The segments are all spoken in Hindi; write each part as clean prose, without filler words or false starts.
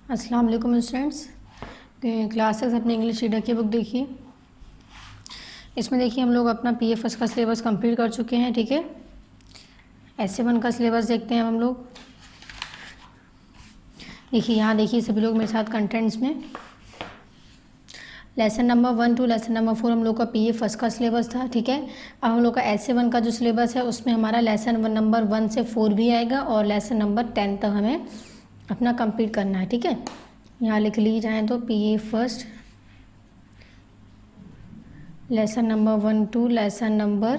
अस्सलाम वालेकुम स्टूडेंट्स। क्लासेस अपने इंग्लिश रीडर की बुक देखिए। इसमें देखिए हम लोग अपना पीएफएस का सिलेबस कंप्लीट कर चुके हैं। ठीक है, ऐसे 1 का सिलेबस देखते हैं हम लोग। देखिए यहाँ देखिए सभी लोग मेरे साथ कंटेंट्स में lesson number 1 to lesson number 4 हम लोग का पीएफएस का सिलेबस था। ठीक है, अब हम लोग का ऐसे 1 का जो सिलेबस है उसमें हमारा लेसन नंबर 1 से 4 भी आएगा और लेसन नंबर 10 तक हमें अपना कंप्लीट करना है। ठीक है, यहाँ लिख ली जाए तो PFS lesson number 1 to lesson number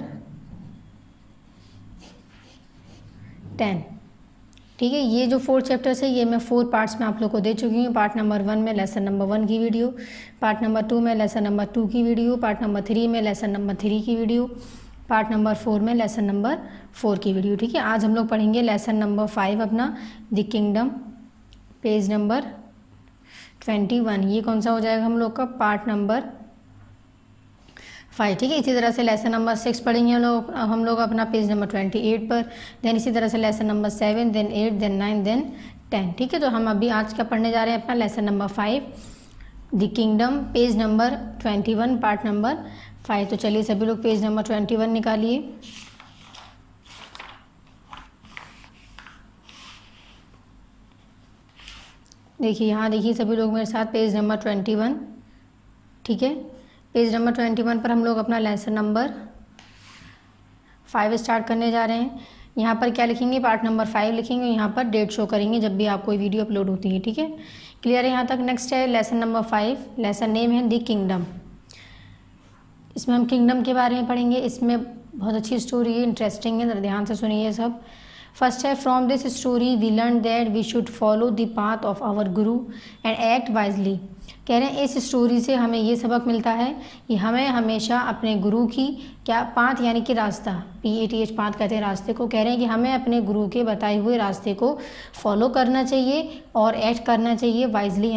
10। ठीक है, ये जो 4 चैप्टर्स है ये मैं 4 पार्ट्स में आप लोग को दे चुकी हूँ। पार्ट नंबर 1 में लेसन नंबर 1 की वीडियो, पार्ट नंबर 2 में लेसन नंबर 2 की वीडियो, पार्ट नंबर 3 में लेसन नंबर 3 की वीडियो, पार्ट नंबर 4 में लेसन नंबर 4 की वीडियो। ठीक है, आज हम लोग पढ़ेंगे लेसन नंबर 5 अपना द किंगडम, पेज नंबर 21। ये कौन सा हो जाएगा हम लोग का पार्ट नंबर 5। ठीक है, इसी तरह से लेसन नंबर 6 पढ़ेंगे हम लोग अपना पेज नंबर 28 पर। देन इसी तरह से lesson number 7, then 8, then 9, then 10। ठीक है, तो हम अभी आज क्या पढ़ने जा रहे हैं अपना lesson number 5 the kingdom, page number 21, part number 5। तो चलिए सभी लोग पेज नंबर 21 निकालिए। देखिए यहाँ देखिए सभी लोग मेरे साथ पेज नंबर 21। ठीक है, पेज नंबर 21 पर हम लोग अपना लेसन नंबर 5 स्टार्ट करने जा रहे हैं। यहाँ पर क्या लिखेंगे, पार्ट नंबर 5 लिखेंगे, यहाँ पर डेट शो करेंगे जब भी आप कोई वीडियो अपलोड होती है। ठीक है, क्लियर है यहाँ तक। नेक्स्ट है लेसन नंबर 5, लेसन नेम है द किंगडम। इसमें हम किंगडम के बारे में पढ़ेंगे। इसमें बहुत अच्छी स्टोरी है, इंटरेस्टिंग है, ध्यान से सुनिए सब। फर्स्ट है, from this story we learn that we should follow the path of our guru and act wisely. कह रहे हैं इस स्टोरी से हमें ये सबक मिलता है कि हमें हमेशा अपने गुरु की क्या पाथ यानी कि रास्ता, PATH पाथ कहते हैं रास्ते को। कह रहे हैं कि हमें अपने गुरु के बताए हुए रास्ते को फॉलो करना चाहिए और एक्ट करना चाहिए वाइजली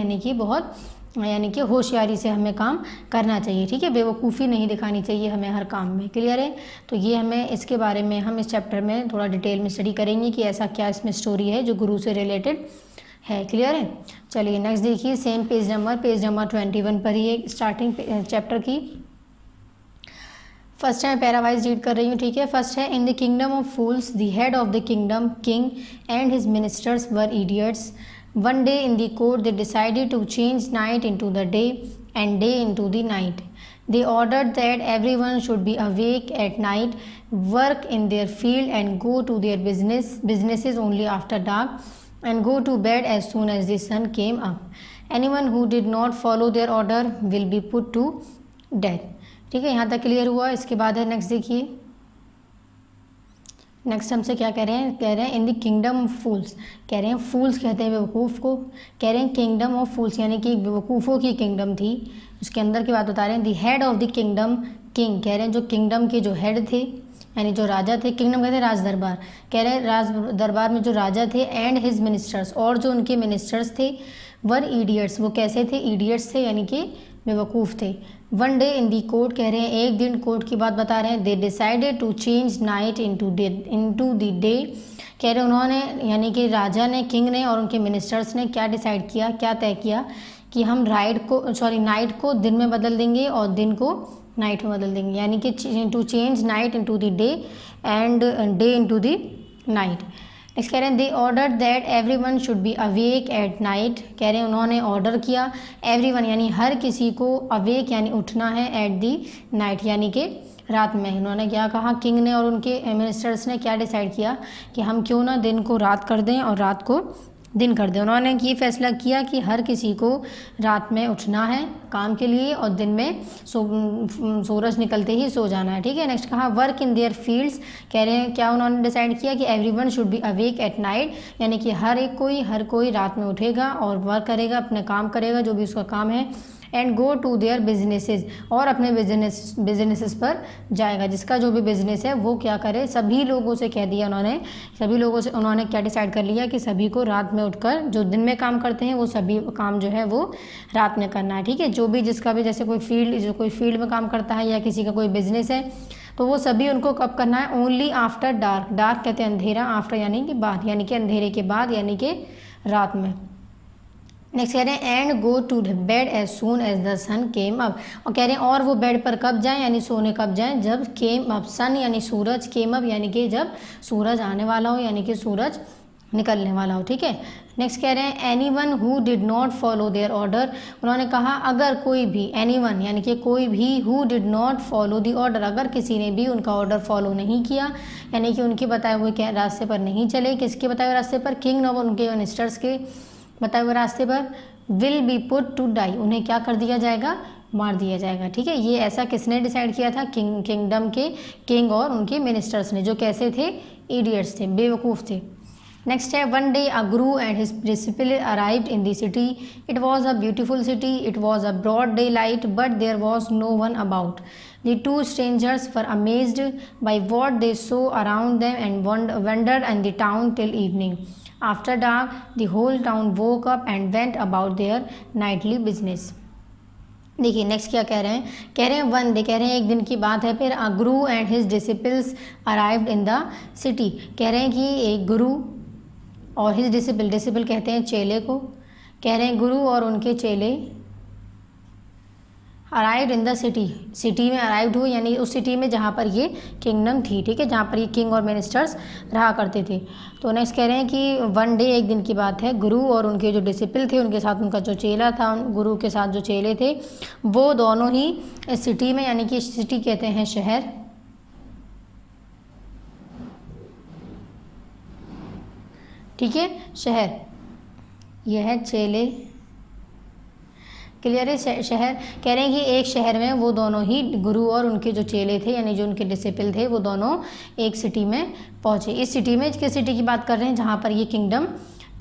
यानी कि होशियारी से हमें काम करना चाहिए। ठीक है, बेवकूफ़ी नहीं दिखानी चाहिए हमें हर काम में। क्लियर है, तो ये हमें इसके बारे में हम इस चैप्टर में थोड़ा डिटेल में स्टडी करेंगे कि ऐसा क्या इसमें स्टोरी है जो गुरु से रिलेटेड है। क्लियर है, चलिए नेक्स्ट देखिए सेम पेज नंबर 21 पर ही है स्टार्टिंग चैप्टर की। फर्स्ट है, पैरावाइज रीड कर रही हूँ। ठीक है, फर्स्ट है, इन the kingdom of fools the head of the kingdom king and his ministers were idiots. One day in the court they decided to change night into the day and day into the night. They ordered that everyone should be awake at night, work in their field and go to their businesses only after dark, and go to bed as soon as the sun came up. Anyone who did not follow their order will be put to death. ठीक है, यहाँ तक क्लियर हुआ। इसके बाद है नेक्स्ट देखिए। नेक्स्ट हमसे क्या कह रहे हैं इन द किंगडम ऑफ फूल्स। कह रहे हैं फूल्स कहते हैं बेवकूफ़ को। कह रहे हैं किंगडम ऑफ फूल्स यानी कि बेवकूफ़ों की किंगडम थी, उसके अंदर की बात बता रहे हैं। The head of the kingdom king, कह रहे हैं जो किंगडम के जो हेड थे यानी जो राजा थे। किंगडम कहते हैं राज दरबार। कह रहे हैं राज दरबार में जो राजा थे एंड हिज मिनिस्टर्स, और जो उनके मिनिस्टर्स थे, वर इडियट्स, वो कैसे थे, इडियट्स थे यानी कि बेवकूफ़ थे। One day in the court, कह रहे हैं एक दिन कोर्ट की बात बता रहे हैं। They decided to change night into the day. कह रहे उन्होंने यानी कि राजा ने, किंग ने और उनके मिनिस्टर्स ने क्या डिसाइड किया, क्या तय किया कि हम नाइट को दिन में बदल देंगे और दिन को नाइट में बदल देंगे, यानी कि to change night into the day and day into the night. Next कह रहे हैं they order that everyone should be awake at night. कह रहे हैं उन्होंने ऑर्डर किया एवरीवन यानी हर किसी को, अवेक यानी उठना है, एट दी नाइट यानी कि रात में। उन्होंने क्या कहा, किंग ने और उनके मिनिस्टर्स ने क्या डिसाइड किया कि हम क्यों ना दिन को रात कर दें और रात को दिन कर दें। उन्होंने ये फैसला किया कि हर किसी को रात में उठना है काम के लिए और दिन में सूरज निकलते ही सो जाना है। ठीक है, नेक्स्ट कहा वर्क इन देयर फील्ड्स। कह रहे हैं क्या उन्होंने डिसाइड किया कि everyone should be awake at night, यानी कि हर कोई रात में उठेगा और वर्क करेगा, अपने काम करेगा जो भी उसका काम है। And go to their businesses, और अपने बिजनेसेस पर जाएगा, जिसका जो भी बिजनेस है वो क्या करे। सभी लोगों से कह दिया उन्होंने क्या डिसाइड कर लिया कि सभी को रात में उठकर जो दिन में काम करते हैं वो सभी काम जो है वो रात में करना है। ठीक है, जो भी जिसका भी जैसे कोई फील्ड में काम करता है या किसी का कोई बिजनेस है तो वो सभी उनको कब करना है, ओनली आफ्टर डार्क। डार्क कहते हैं अंधेरा, आफ्टर यानी कि बाद, यानी कि अंधेरे के बाद यानी कि रात में। नेक्स्ट कह रहे हैं and go to the bed as soon as the sun came up, और कह रहे हैं और वो बेड पर कब जाएं, यानी सोने कब जाएं, जब केम अप सन यानी सूरज, केम अप यानी कि जब सूरज आने वाला हो, यानी कि सूरज निकलने वाला हो। ठीक है। नेक्स्ट कह रहे हैं anyone who did not follow their order, उन्होंने कहा अगर कोई भी, एनी वन यानी कि कोई भी, who did not follow the order, अगर किसी ने भी उनका ऑर्डर फॉलो नहीं किया, यानी कि उनके बताए हुए रास्ते पर नहीं चले, किसके बताए हुए रास्ते पर, किंग और उनके मिनिस्टर्स के बताए हुए रास्ते पर, will be put to die, उन्हें क्या कर दिया जाएगा, मार दिया जाएगा। ठीक है। ये ऐसा किसने डिसाइड किया था, किंगडम के किंग और उनके मिनिस्टर्स ने, जो कैसे थे, इडियट्स थे, बेवकूफ़ थे। नेक्स्ट है one day a guru and his disciple arrived in the city, it was a beautiful city, it was a broad daylight but there was no one about, the two strangers were amazed by what they saw around them and wandered in the town till evening, after dark the whole town woke up and went about their nightly business. देखिए नेक्स्ट क्या कह रहे हैं, कह रहे हैं वन डे, कह रहे हैं एक दिन की बात है, फिर अ guru and his disciples arrived in the city, कह रहे हैं कि एक गुरु और हिज डिसिपल, डिसिपल कहते हैं चेले को, कह रहे हैं गुरु और उनके चेले arrived in the city, city में अराइव्ड हुए, यानी उस सिटी में जहाँ पर ये किंगडम थी। ठीक है। जहाँ पर ये किंग और मिनिस्टर्स रहा करते थे। तो नेक्स्ट कह रहे हैं कि वन डे, एक दिन की बात है, गुरु और उनके जो डिसिपल थे, उनके साथ उनका जो चेला था, गुरु के साथ जो चेले थे, वो दोनों ही इस सिटी में, यानी कि सिटी कहते हैं शहर, ठीक है, शहर, यह है चेले, क्लियर है, शहर, कह रहे हैं कि एक शहर में वो दोनों ही गुरु और उनके जो चेले थे, यानी जो उनके डिसिपल थे, वो दोनों एक सिटी में पहुँचे। इस सिटी में, किस सिटी की बात कर रहे हैं, जहाँ पर ये किंगडम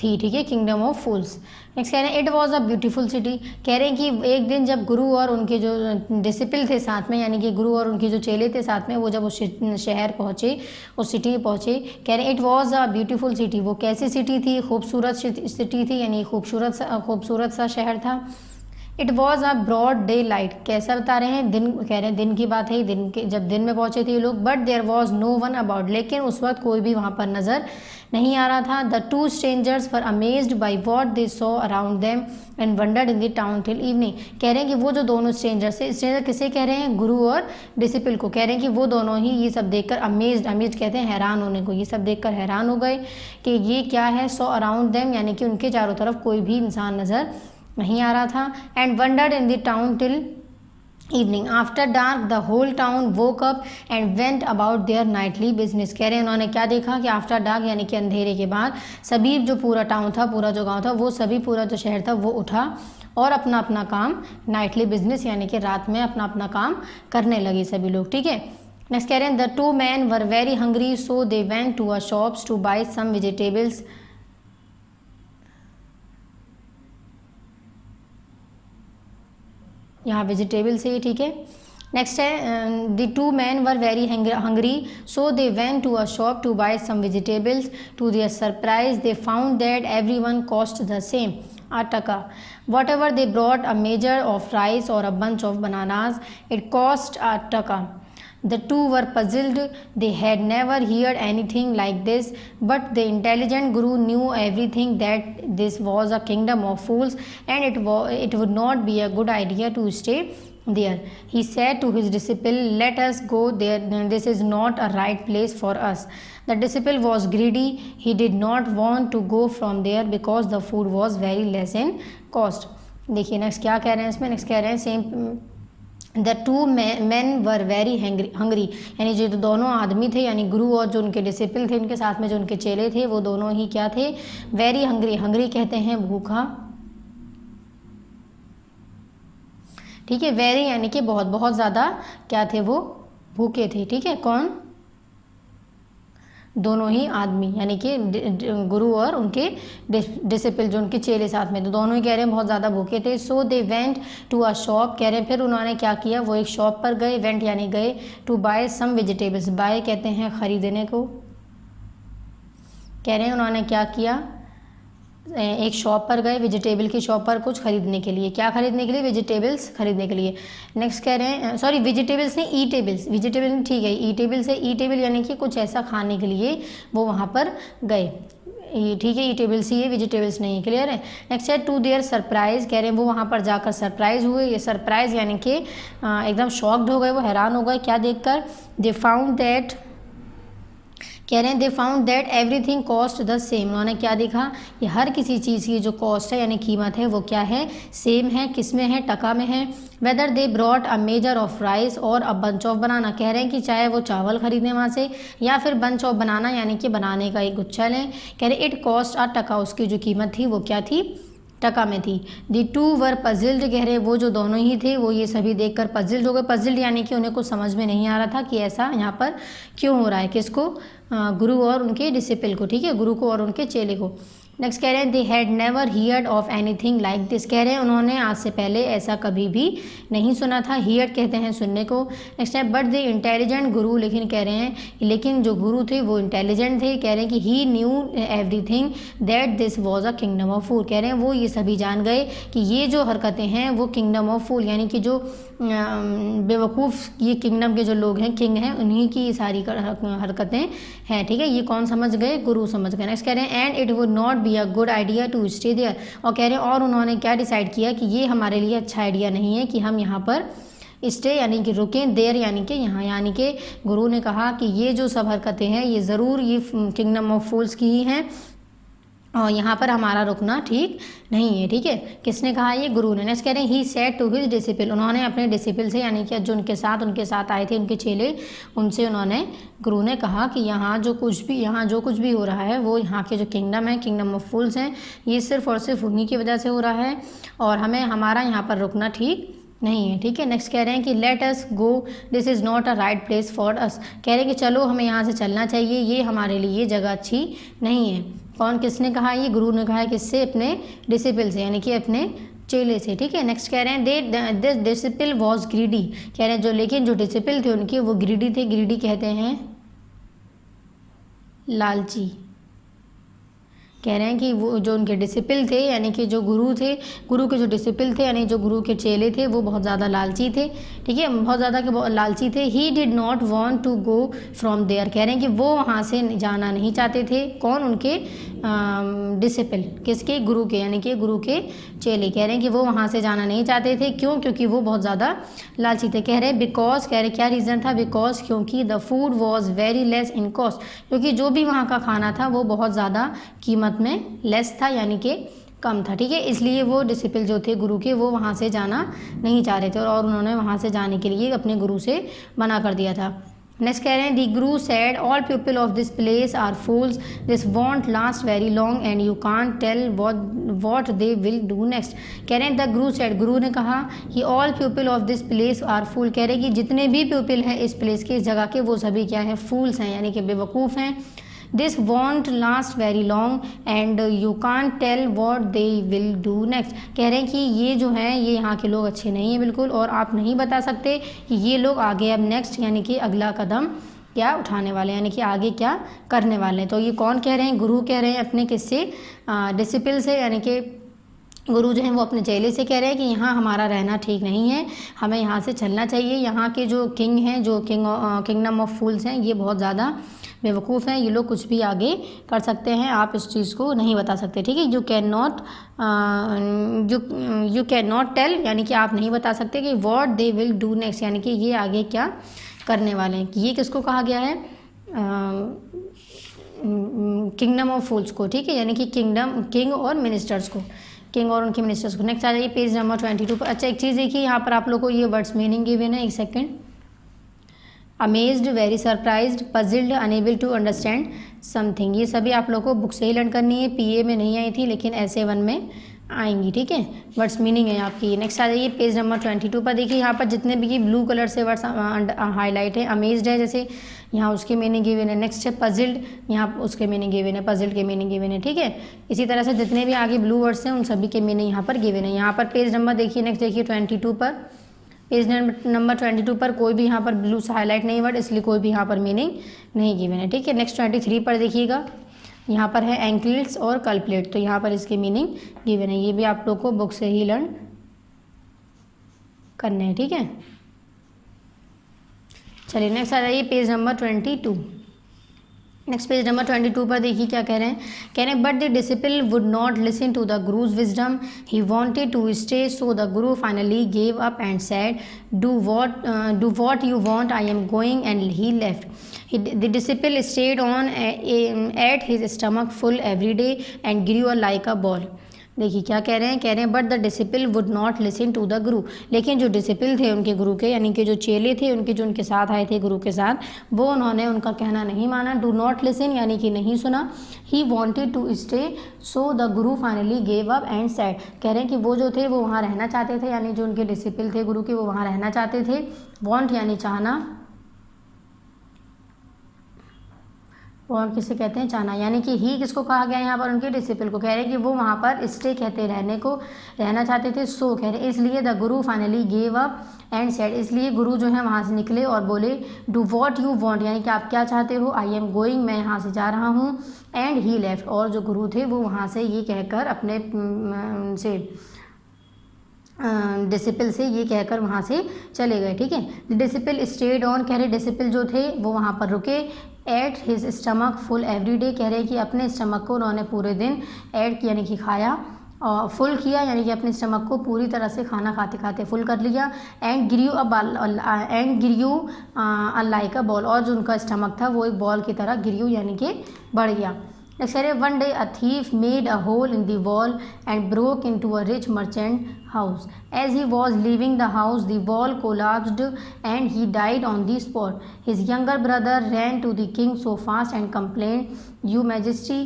थी। ठीक है। Kingdom of fools. नेक्स्ट कह रहे हैं it was a beautiful city, कह रहे हैं कि एक दिन जब गुरु और उनके जो डिसिपल थे साथ में, यानी कि गुरु और उनके जो चेले थे साथ में, वो जब उस शहर पहुँचे, उस सिटी में पहुँचे, कह रहे हैं it was a beautiful city, वो कैसी सिटी थी, खूबसूरत सिटी थी, यानी खूबसूरत सा शहर था। It was a broad daylight, कैसा बता रहे हैं, दिन, कह रहे हैं दिन की बात है, दिन के जब दिन में पहुँचे थे ये लोग, but there was no one about, लेकिन उस वक्त कोई भी वहाँ पर नज़र नहीं आ रहा था। The two strangers were amazed by what they saw around them and wandered in the town till evening, कह रहे हैं कि वो जो दोनों स्ट्रेंजर्स थे, स्ट्रेंजर किसे कह रहे हैं, गुरु और डिसिपल को, कह रहे हैं कि वो दोनों ही ये सब देखकर अमेज्ड कहते हैं हैरान होने को, ये सब देखकर हैरान हो गए कि ये क्या है, सॉ अराउंड देम, यानी कि उनके चारों तरफ कोई भी इंसान नज़र नहीं आ रहा था, and wandered in the town till evening, after dark the whole town woke up and went about their nightly business, कह रहे हैं उन्होंने क्या देखा कि आफ्टर डार्क, यानी कि अंधेरे के बाद, सभी जो पूरा टाउन था, पूरा जो गांव था, वो सभी, पूरा जो शहर था, वो उठा और अपना अपना काम, नाइटली बिजनेस यानी कि रात में अपना अपना काम करने लगे सभी लोग। ठीक है। नेक्स्ट कह रहे हैं the two man were very hungry so they went to a shops to buy some vegetables, यहाँ वेजिटेबल से ही। ठीक है। नेक्स्ट है the two man were very hungry so they went to a shop to buy some vegetables, to their surprise they found that everyone cost the same, a taka. Whatever they brought, a measure of rice or a bunch of bananas, it cost a taka. The two were puzzled. They had never heard anything like this, but the intelligent guru knew everything, that this was a kingdom of fools and it would not be a good idea to stay there. He said to his disciple, let us go there, this is not a right place for us. The disciple was greedy. He did not want to go from there because the food was very less in cost. देखिए नेक्स्ट क्या कह रहे हैं इसमें, नेक्स्ट कह रहे हैं same the two man were very hungry, यानी जो दोनों आदमी थे, यानी गुरु और जो उनके डिसिपल थे, उनके साथ में जो उनके चेले थे, वो दोनों ही क्या थे, वेरी हंग्री, हंग्री कहते हैं भूखा। ठीक है। वेरी यानी कि बहुत, बहुत ज़्यादा क्या थे, वो भूखे थे। ठीक है। कौन, दोनों ही आदमी, यानी कि गुरु और उनके डिसिपल जो उनके चेले साथ में, तो दोनों ही कह रहे हैं बहुत ज़्यादा भूखे थे। So they went to a shop, कह रहे हैं फिर उन्होंने क्या किया, वो एक शॉप पर गए, वेंट यानी गए, to buy some vegetables, buy कहते हैं खरीदने को, कह रहे हैं उन्होंने क्या किया, एक शॉप पर गए, वेजिटेबल की शॉप पर कुछ खरीदने के लिए, क्या खरीदने के लिए, वेजिटेबल्स खरीदने के लिए। नेक्स्ट कह रहे हैं, सॉरी वेजिटेबल्स नहीं, ईटेबल्स, वेजिटेबल नहीं, ठीक है, ईटेबल से, ईटेबल यानी कि कुछ ऐसा खाने के लिए वो वहाँ पर गए, ये ठीक है, ईटेबल्स ही है, वेजिटेबल्स नहीं है। क्लियर है। नेक्स्ट है टू देयर सरप्राइज, कह रहे हैं वो वहाँ पर जाकर सरप्राइज हुए। ये सरप्राइज यानी कि एकदम शॉक्ड हो गए, वो हैरान हो गए क्या देखकर। दे फाउंड दैट, कह रहे हैं दे found that everything cost the same. उन्होंने क्या देखा, ये हर किसी चीज़ की जो कॉस्ट है यानी कीमत है वो क्या है, सेम है। किस में है, टका में है। Whether they brought a measure of rice और अ बंच ऑफ बनाना, कह रहे हैं कि चाहे वो चावल खरीदें वहाँ से या फिर बंच ऑफ बनाना यानी कि बनाने का एक गुच्छा लें। कह रहे इट कॉस्ट अ टका, उसकी जो कीमत थी वो क्या थी, टका में थी। दी टू वर पजल्ड, कह रहे वो जो दोनों ही थे वो ये सभी देखकर पजल्ड हो गए। पजल्ड यानी कि उन्हें कुछ समझ में नहीं आ रहा था कि ऐसा यहाँ पर क्यों हो रहा है। किसको, गुरु और उनके डिसिपल को, ठीक है, गुरु को और उनके चेले को। नेक्स्ट कह रहे हैं they had never heard of anything like this, कह रहे हैं उन्होंने आज से पहले ऐसा कभी भी नहीं सुना था। हियर्ड कहते हैं सुनने को। नेक्स्ट है बट द इंटेलिजेंट गुरु, लेकिन कह रहे हैं लेकिन जो गुरु थे वो इंटेलिजेंट थे। कह रहे हैं कि he knew everything that this was a kingdom of fool, कह रहे हैं वो ये सभी जान गए कि ये जो हरकतें हैं वो किंगडम ऑफ फूल यानी कि जो बेवकूफ़ ये किंगडम के जो लोग हैं, किंग हैं, उन्हीं की ये सारी हरकतें हैं। ठीक है, ये कौन समझ गए, गुरु समझ गए। नेक्स्ट कह रहे हैं and it would not be a good idea to stay there, और कह रहे हैं और उन्होंने क्या डिसाइड किया कि ये हमारे लिए अच्छा आइडिया नहीं है कि हम यहाँ पर स्टे यानी कि रुकें, देर यानी कि यहाँ, यानी कि गुरु ने कहा कि ये जो सब हरकतें हैं ये ज़रूर ये किंगडम ऑफ फूल्स की ही हैं और यहाँ पर हमारा रुकना ठीक नहीं है। ठीक है, किसने कहा, ये गुरु ने। नेक्स्ट कह रहे हैं he said to his disciple, उन्होंने अपने डिसिपल से यानी कि जो उनके साथ आए थे उनके चेले, उनसे उन्होंने, गुरु ने कहा कि यहाँ जो कुछ भी हो रहा है वो यहाँ के जो किंगडम है, किंगडम ऑफ फूल्स हैं, ये सिर्फ और सिर्फ उन्हीं की वजह से हो रहा है और हमें हमारा यहाँ पर रुकना ठीक नहीं है। ठीक है, नेक्स्ट कह रहे हैं कि late us go, this is not a right place for us, कह रहे हैं कि चलो हमें यहाँ से चलना चाहिए, ये हमारे लिए ये जगह अच्छी नहीं है। कौन, किसने कहा, ये गुरु ने कहा है। किससे, अपने डिसिपल से यानी कि अपने चेले से। ठीक है, नेक्स्ट कह रहे हैं दिस डिसिपल वॉज ग्रीडी, कह रहे हैं जो लेकिन जो डिसिपल थे उनके वो ग्रीडी थे। ग्रीडी कहते हैं लालची। कह रहे हैं कि वो जो उनके डिसिपल थे यानी कि जो गुरु थे, गुरु के जो डिसिपल थे यानी जो गुरु के चेले थे वो बहुत ज़्यादा लालची थे। ठीक है, बहुत ज़्यादा के लालची थे। He did not want to go from there, कह रहे हैं कि वो वहाँ से जाना नहीं चाहते थे। कौन, उनके डिसिपल, किसके, गुरु के, यानी कि गुरु के चेले। कह रहे हैं कि वो वहाँ से जाना नहीं चाहते थे। क्यों, क्योंकि वो बहुत ज़्यादा लालची थे। कह रहे हैं बिकॉज, कह रहे क्या रीज़न था, बिकॉज क्योंकि the food was very less in cost, क्योंकि जो भी वहाँ का खाना था वो बहुत ज़्यादा कीमत में लेस था यानी कि कम था। ठीक है, इसलिए वो डिसिपल जो थे गुरु के वो वहाँ से जाना नहीं चाह रहे थे और उन्होंने वहाँ से जाने के लिए अपने गुरु से मना कर दिया था। नेक्स्ट कह रहे हैं the guru said all people of this place are fools, this won't last very long and you can't tell what they will do next. कह रहे हैं द गुरु सेड, गुरु ने कहा कि all people of this place are fool, कह रहे हैं कि जितने भी पीपल हैं इस प्लेस के, इस जगह के, वो सभी क्या है, फूल्स हैं यानी कि बेवकूफ़ हैं। This won't last very long and you can't tell what they will do next, कह रहे हैं कि ये जो है ये यहाँ के लोग अच्छे नहीं हैं बिल्कुल और आप नहीं बता सकते कि ये लोग आगे अब नेक्स्ट यानी कि अगला कदम क्या उठाने वाले हैं, यानी कि आगे क्या करने वाले हैं। तो ये कौन कह रहे हैं, गुरु कह रहे हैं अपने किससे, डिसिपल से, यानी कि गुरु जो हैं वो अपने चेले से कह रहे हैं कि यहाँ हमारा रहना ठीक नहीं है, हमें यहाँ से चलना चाहिए। यहाँ के जो किंग हैं, जो किंगडम ऑफ फूल्स हैं, ये बहुत ज़्यादा बेवकूफ़ हैं, ये लोग कुछ भी आगे कर सकते हैं, आप इस चीज़ को नहीं बता सकते। ठीक है, यू कैन नॉट टेल, यानी कि आप नहीं बता सकते कि what they will do next, यानी कि ये आगे क्या करने वाले हैं। ये किसको कहा गया है, किंगडम ऑफ फूल्स को। ठीक है, यानी कि किंग और मिनिस्टर्स को, किंग और उनके मिनिस्टर्स को। नेक्स्ट आ जाइए पेज नंबर 22 पर। अच्छा, एक चीज़ देखिए यहाँ पर आप लोग को ये वर्ड्स मीनिंग गिवन है, एक second. Amazed, very surprised, puzzled, unable to understand something, ये सभी आप लोग को बुक से ही लर्न करनी है। पीए में नहीं आई थी लेकिन ऐसे वन में आएंगी। ठीक है, वर्ड्स मीनिंग है आपकी। नेक्स्ट आ जाइए पेज नंबर 22 पर। देखिए यहाँ पर जितने भी ब्लू कलर से वर्ड्स हाईलाइट है, अमेज्ड है जैसे यहाँ उसके मीनिंग गिवन है। नेक्स्ट है पजल्ड, यहाँ उसके मीनिंग गिवन है, पजल्ड के मीनिंग गिवन है। ठीक है, इसी तरह से जितने भी आगे ब्लू वर्ड्स हैं उन सभी के मीनिंग यहाँ पर गिवन है। यहाँ पर पेज नंबर देखिए, नेक्स्ट देखिए 22 पर, पेज नंबर 22 पर कोई भी यहाँ पर ब्लू से हाईलाइट नहीं वर्ड, इसलिए कोई भी यहाँ पर मीनिंग नहीं गिवन है। ठीक है, नेक्स्ट 23 पर देखिएगा, यहाँ पर है एंकल्स और कल्पलेट, तो यहाँ पर इसके मीनिंग गिवन है। ये भी आप लोग को बुक से ही लर्न करने हैं। ठीक है, चलिए नेक्स्ट आ जाइए page number 22। Next page number 22 पर देखिए क्या कह रहे हैं but the disciple would not listen to the guru's wisdom, he wanted to stay, so the guru finally gave up and said do what you want, I am going, and he left. The disciple stayed on ate his stomach full every day and grew like a ball. देखिए क्या कह रहे हैं but the disciple would not listen to the guru, लेकिन जो डिसिपल थे उनके गुरु के, यानी कि जो चेले थे उनके, जो उनके साथ आए थे गुरु के साथ, वो उन्होंने उनका कहना नहीं माना। डू नॉट लिसन यानी कि नहीं सुना। He wanted to stay, so the guru finally gave up and said. कह रहे हैं कि वो जो थे वो वहाँ रहना चाहते थे, यानी जो उनके डिसिपल थे गुरु के, वो वहाँ रहना चाहते थे। वॉन्ट यानी चाहना, और किसे कहते हैं चाहना, यानी कि ही किसको कहा गया यहाँ पर, उनके डिसिपल को। कह रहे हैं कि वो वहाँ पर स्टे कहते रहने को, रहना चाहते थे। सो कह रहे इसलिए the guru finally gave up and said, इसलिए गुरु जो है वहाँ से निकले और बोले डू वॉट यू वॉन्ट, यानी कि आप क्या चाहते हो, आई एम गोइंग, मैं यहाँ से जा रहा हूँ, एंड ही लेफ्ट, और जो गुरु थे वो वहाँ से ये कहकर अपने से डिसिपल से ये कहकर वहाँ से चले गए। ठीक है, डिसिपल स्टेड ऑन, कह रहे डिसिपल जो थे वो वहाँ पर रुके। Eight his stomach full every day, कह रहे कि अपने स्टमक को उन्होंने पूरे दिन ऐड यानी कि खाया, और फुल किया, यानी कि अपने स्टमक को पूरी तरह से खाना खाते खाते फुल कर लिया। And Guru a like a ball, और जो उनका स्टमक था वो एक बॉल की तरह ग्रू यानी कि बढ़ गया। Next, one day a thief made a hole in the wall and broke into a rich merchant house. As he was leaving the house, the wall collapsed and he died on the spot. His younger brother ran to the king so fast and complained, "Your Majesty,